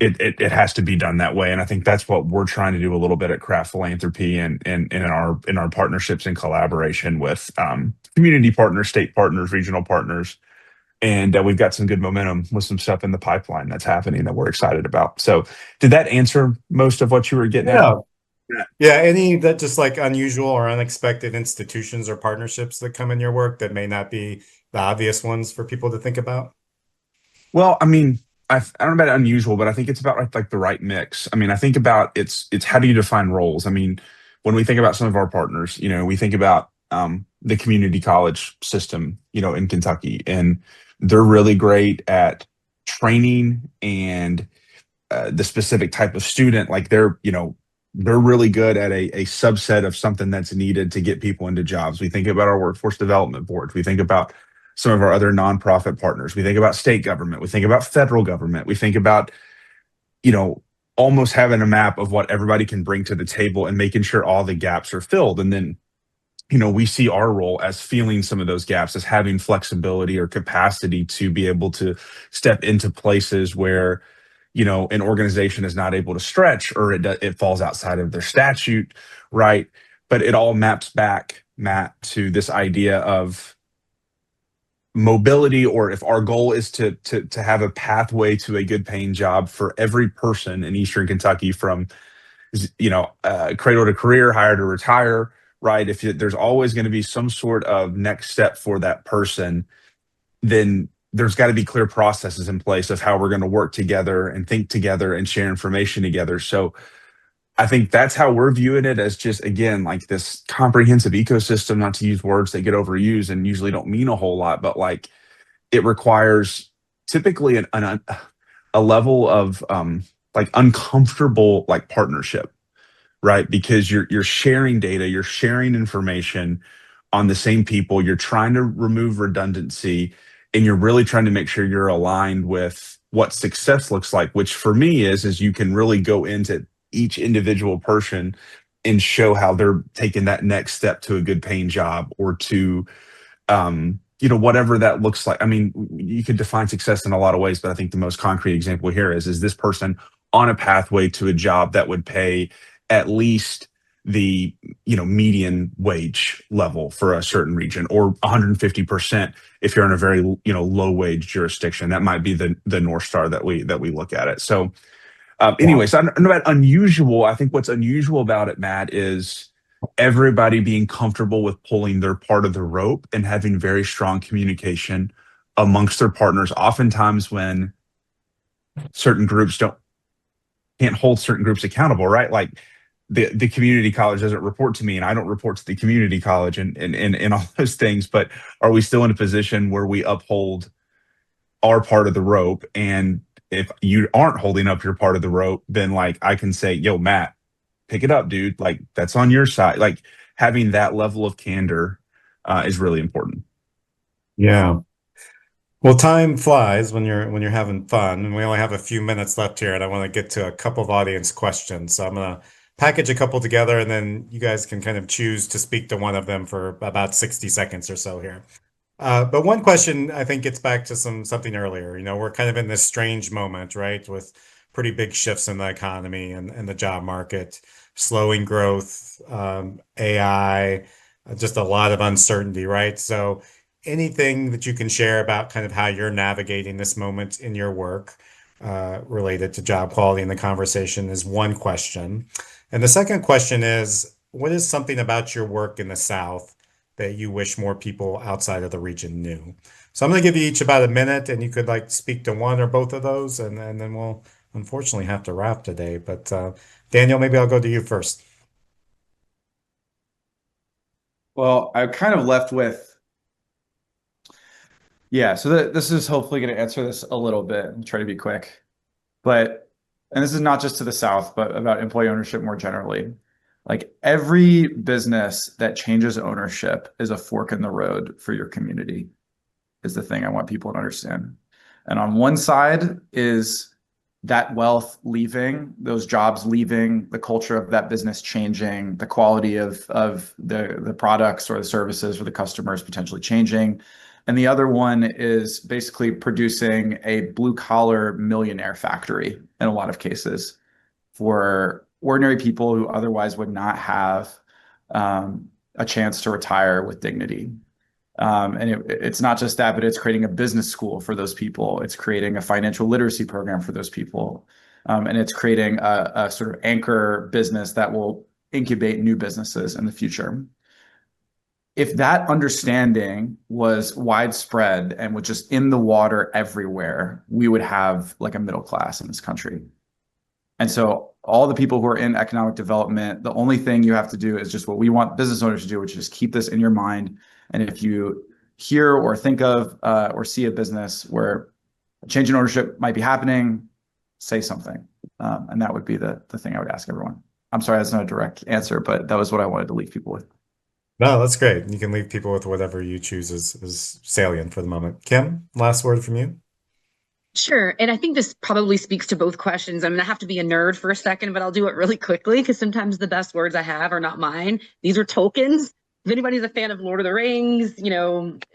S3: it has to be done that way. And I think that's what we're trying to do a little bit at Craft Philanthropy and in our partnerships and collaboration with community partners, state partners, regional partners. And we've got some good momentum with some stuff in the pipeline that's happening that we're excited about. So did that answer most of what you were getting at?
S1: Yeah. Any that just like unusual or unexpected institutions or partnerships that come in your work that may not be the obvious ones for people to think about?
S3: Well, I mean, I don't know about unusual, but I think it's about like the right mix. I mean, I think about it's how do you define roles? I mean, when we think about some of our partners, we think about the community college system, in Kentucky, and they're really great at training and the specific type of student. Like they're really good at a subset of something that's needed to get people into jobs. We think about our workforce development boards. We think about some of our other nonprofit partners. We think about state government. We think about federal government. We think about, almost having a map of what everybody can bring to the table and making sure all the gaps are filled. And then, we see our role as filling some of those gaps, as having flexibility or capacity to be able to step into places where, an organization is not able to stretch, or it falls outside of their statute, right? But it all maps back, Matt, to this idea of mobility, or if our goal is to have a pathway to a good paying job for every person in Eastern Kentucky, from cradle to career, hire to retire, right? If there's always going to be some sort of next step for that person, then there's got to be clear processes in place of how we're going to work together and think together and share information together. So I think that's how we're viewing it, as just, again, like this comprehensive ecosystem, not to use words that get overused and usually don't mean a whole lot, but like it requires typically a level of like uncomfortable like partnership, right? Because you're sharing data, you're sharing information on the same people, you're trying to remove redundancy, and you're really trying to make sure you're aligned with what success looks like, which for me is you can really go into each individual person and show how they're taking that next step to a good paying job, or to whatever that looks like. I mean, you could define success in a lot of ways, but I think the most concrete example here is this person on a pathway to a job that would pay at least the median wage level for a certain region, or 150% if you're in a very low wage jurisdiction. That might be the North Star that we look at it. So anyways, I don't know about unusual. I think what's unusual about it, Matt, is everybody being comfortable with pulling their part of the rope and having very strong communication amongst their partners. Oftentimes when certain groups can't hold certain groups accountable, right? Like the community college doesn't report to me, and I don't report to the community college, and all those things. But are we still in a position where we uphold our part of the rope? And if you aren't holding up your part of the rope, then like I can say, yo, Matt, pick it up, dude. Like that's on your side. Like having that level of candor is really important.
S1: Yeah. Well, time flies when you're having fun, and we only have a few minutes left here, and I want to get to a couple of audience questions. So I'm gonna package a couple together, and then you guys can kind of choose to speak to one of them for about 60 seconds or so here. But one question I think gets back to something earlier. We're kind of in this strange moment, right, with pretty big shifts in the economy and the job market, slowing growth, AI, just a lot of uncertainty, right? So anything that you can share about kind of how you're navigating this moment in your work related to job quality in the conversation is one question. And the second question is, what is something about your work in the South that you wish more people outside of the region knew? So I'm going to give you each about a minute, and you could like speak to one or both of those, and then we'll unfortunately have to wrap today. But Daniel, maybe I'll go to you first.
S4: Well, I kind of left with, so this is hopefully going to answer this a little bit and try to be quick. And this is not just to the South, but about employee ownership more generally. Like every business that changes ownership is a fork in the road for your community, is the thing I want people to understand. And on one side is that wealth leaving, those jobs leaving, the culture of that business changing, the quality of the products or the services for the customers potentially changing. And the other one is basically producing a blue collar millionaire factory in a lot of cases for ordinary people who otherwise would not have a chance to retire with dignity. And it's not just that, but it's creating a business school for those people. It's creating a financial literacy program for those people. And it's creating a sort of anchor business that will incubate new businesses in the future. If that understanding was widespread and was just in the water everywhere, we would have like a middle class in this country. And so all the people who are in economic development, the only thing you have to do is just what we want business owners to do, which is keep this in your mind. And if you hear or think of or see a business where a change in ownership might be happening, say something. And that would be the thing I would ask everyone. I'm sorry, that's not a direct answer, but that was what I wanted to leave people with.
S1: No, that's great. You can leave people with whatever you choose is salient for the moment. Kim, last word from you.
S2: Sure. And I think this probably speaks to both questions. I'm going to have to be a nerd for a second, but I'll do it really quickly because sometimes the best words I have are not mine. These are tokens. If anybody's a fan of Lord of the Rings,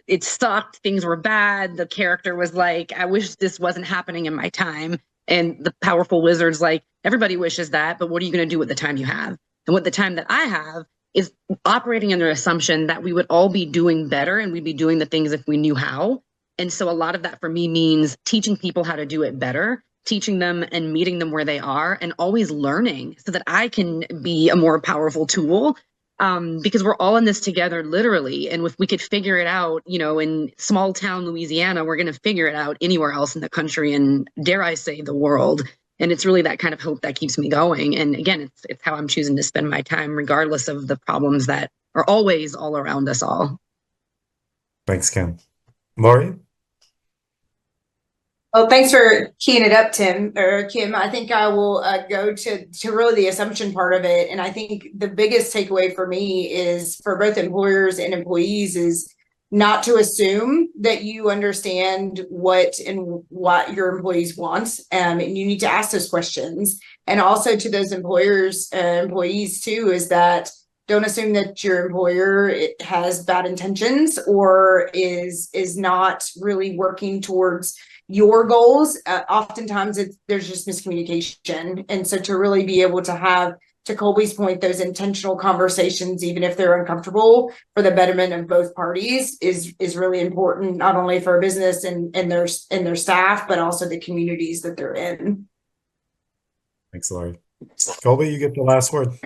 S2: it sucked. Things were bad. The character was like, I wish this wasn't happening in my time. And the powerful wizard's like, everybody wishes that, but what are you going to do with the time you have? And what the time that I have is operating under assumption that we would all be doing better and we'd be doing the things if we knew how. And so a lot of that for me means teaching people how to do it better, teaching them and meeting them where they are, and always learning so that I can be a more powerful tool. Because we're all in this together, literally. And if we could figure it out, in small town Louisiana, we're going to figure it out anywhere else in the country and, dare I say, the world. And it's really that kind of hope that keeps me going. And again, it's how I'm choosing to spend my time, regardless of the problems that are always all around us all.
S1: Thanks, Kim. Lori?
S5: Well, thanks for keying it up, Kim. I think I will go to really the assumption part of it. And I think the biggest takeaway for me is for both employers and employees is not to assume that you understand what your employees want. And you need to ask those questions. And also to those employees too, is that don't assume that your employer has bad intentions or is not really working towards your goals. Oftentimes there's just miscommunication. And so to really be able to have, to Colby's point, those intentional conversations, even if they're uncomfortable, for the betterment of both parties is really important, not only for a business and their staff, but also the communities that they're in.
S1: Thanks, Lori. Colby, you get the last word.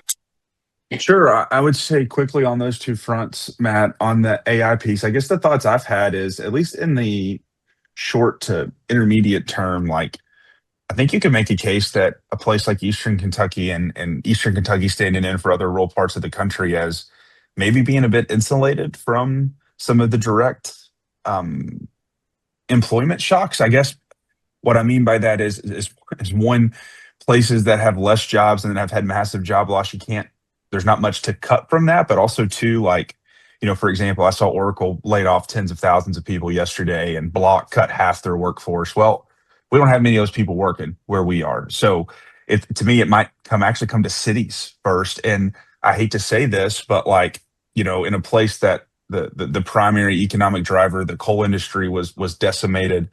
S3: Sure. I would say quickly on those two fronts, Matt, on the AI piece, I guess the thoughts I've had is, at least in the short to intermediate term, like, I think you can make a case that a place like Eastern Kentucky and Eastern Kentucky standing in for other rural parts of the country as maybe being a bit insulated from some of the direct employment shocks. I guess what I mean by that is one, places that have less jobs and that have had massive job loss, there's not much to cut from that. But also two, like, for example, I saw Oracle laid off tens of thousands of people yesterday and Block cut half their workforce. Well, we don't have many of those people working where we are. So to me, it might actually come to cities first. And I hate to say this, but in a place that the primary economic driver, the coal industry was decimated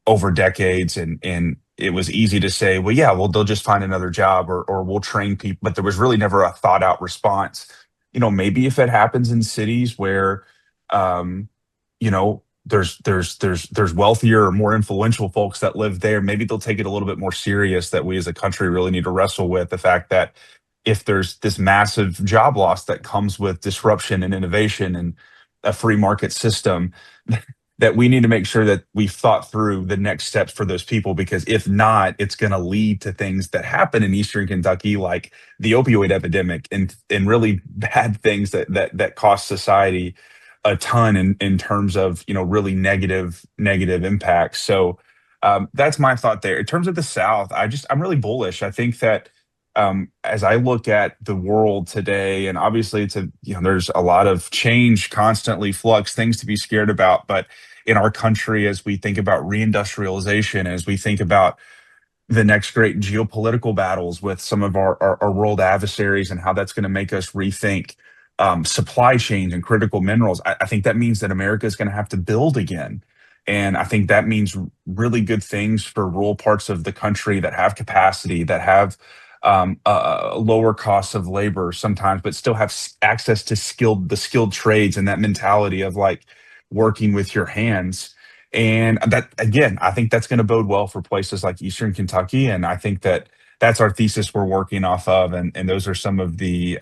S3: over decades, and it was easy to say, well, they'll just find another job or we'll train people, but there was really never a thought out response. Maybe if it happens in cities where, there's wealthier or more influential folks that live there, maybe they'll take it a little bit more serious, that we as a country really need to wrestle with the fact that if there's this massive job loss that comes with disruption and innovation and a free market system, that we need to make sure that we've thought through the next steps for those people, because if not, it's going to lead to things that happen in Eastern Kentucky, like the opioid epidemic and really bad things that cost society a ton in terms of, really negative impacts. So that's my thought there. In terms of the South, I'm really bullish. I think that as I look at the world today, and obviously there's a lot of change, constantly flux, things to be scared about, but in our country, as we think about reindustrialization, as we think about the next great geopolitical battles with some of our world adversaries and how that's going to make us rethink supply chains and critical minerals, I think that means that America is going to have to build again. And I think that means really good things for rural parts of the country that have capacity, that have lower costs of labor sometimes, but still have access to the skilled trades and that mentality of working with your hands. And that, again, I think that's going to bode well for places like Eastern Kentucky. And I think that's our thesis we're working off of. And those are some of the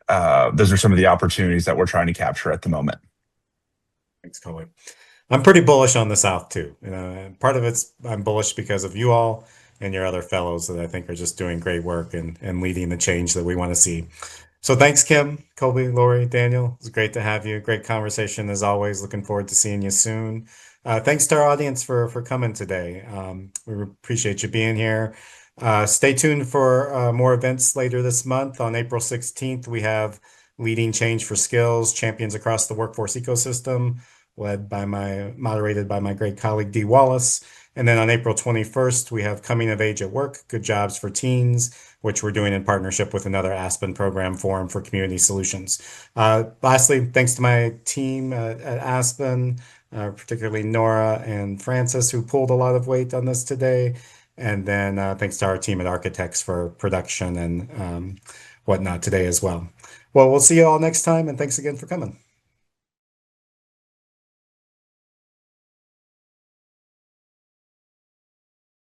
S3: opportunities that we're trying to capture at the moment.
S1: Thanks, Colby. I'm pretty bullish on the South too. Part of it's I'm bullish because of you all. and your other fellows that I think are just doing great work and leading the change that we want to see. So thanks, Kim, Colby, Lori, Daniel. It's great to have you. Great conversation as always. Looking forward to seeing you soon. Thanks to our audience for coming today. We appreciate you being here. Stay tuned for more events later this month. On April 16th, we have Leading Change for Skills, Champions Across the Workforce Ecosystem, moderated by my great colleague Dee Wallace. And then on April 21st, we have Coming of Age at Work, Good Jobs for Teens, which we're doing in partnership with another Aspen program, Forum for Community Solutions. Lastly, thanks to my team at Aspen, particularly Nora and Francis, who pulled a lot of weight on this today. And then thanks to our team at Architects for production and whatnot today as well. Well, we'll see you all next time, and thanks again for coming.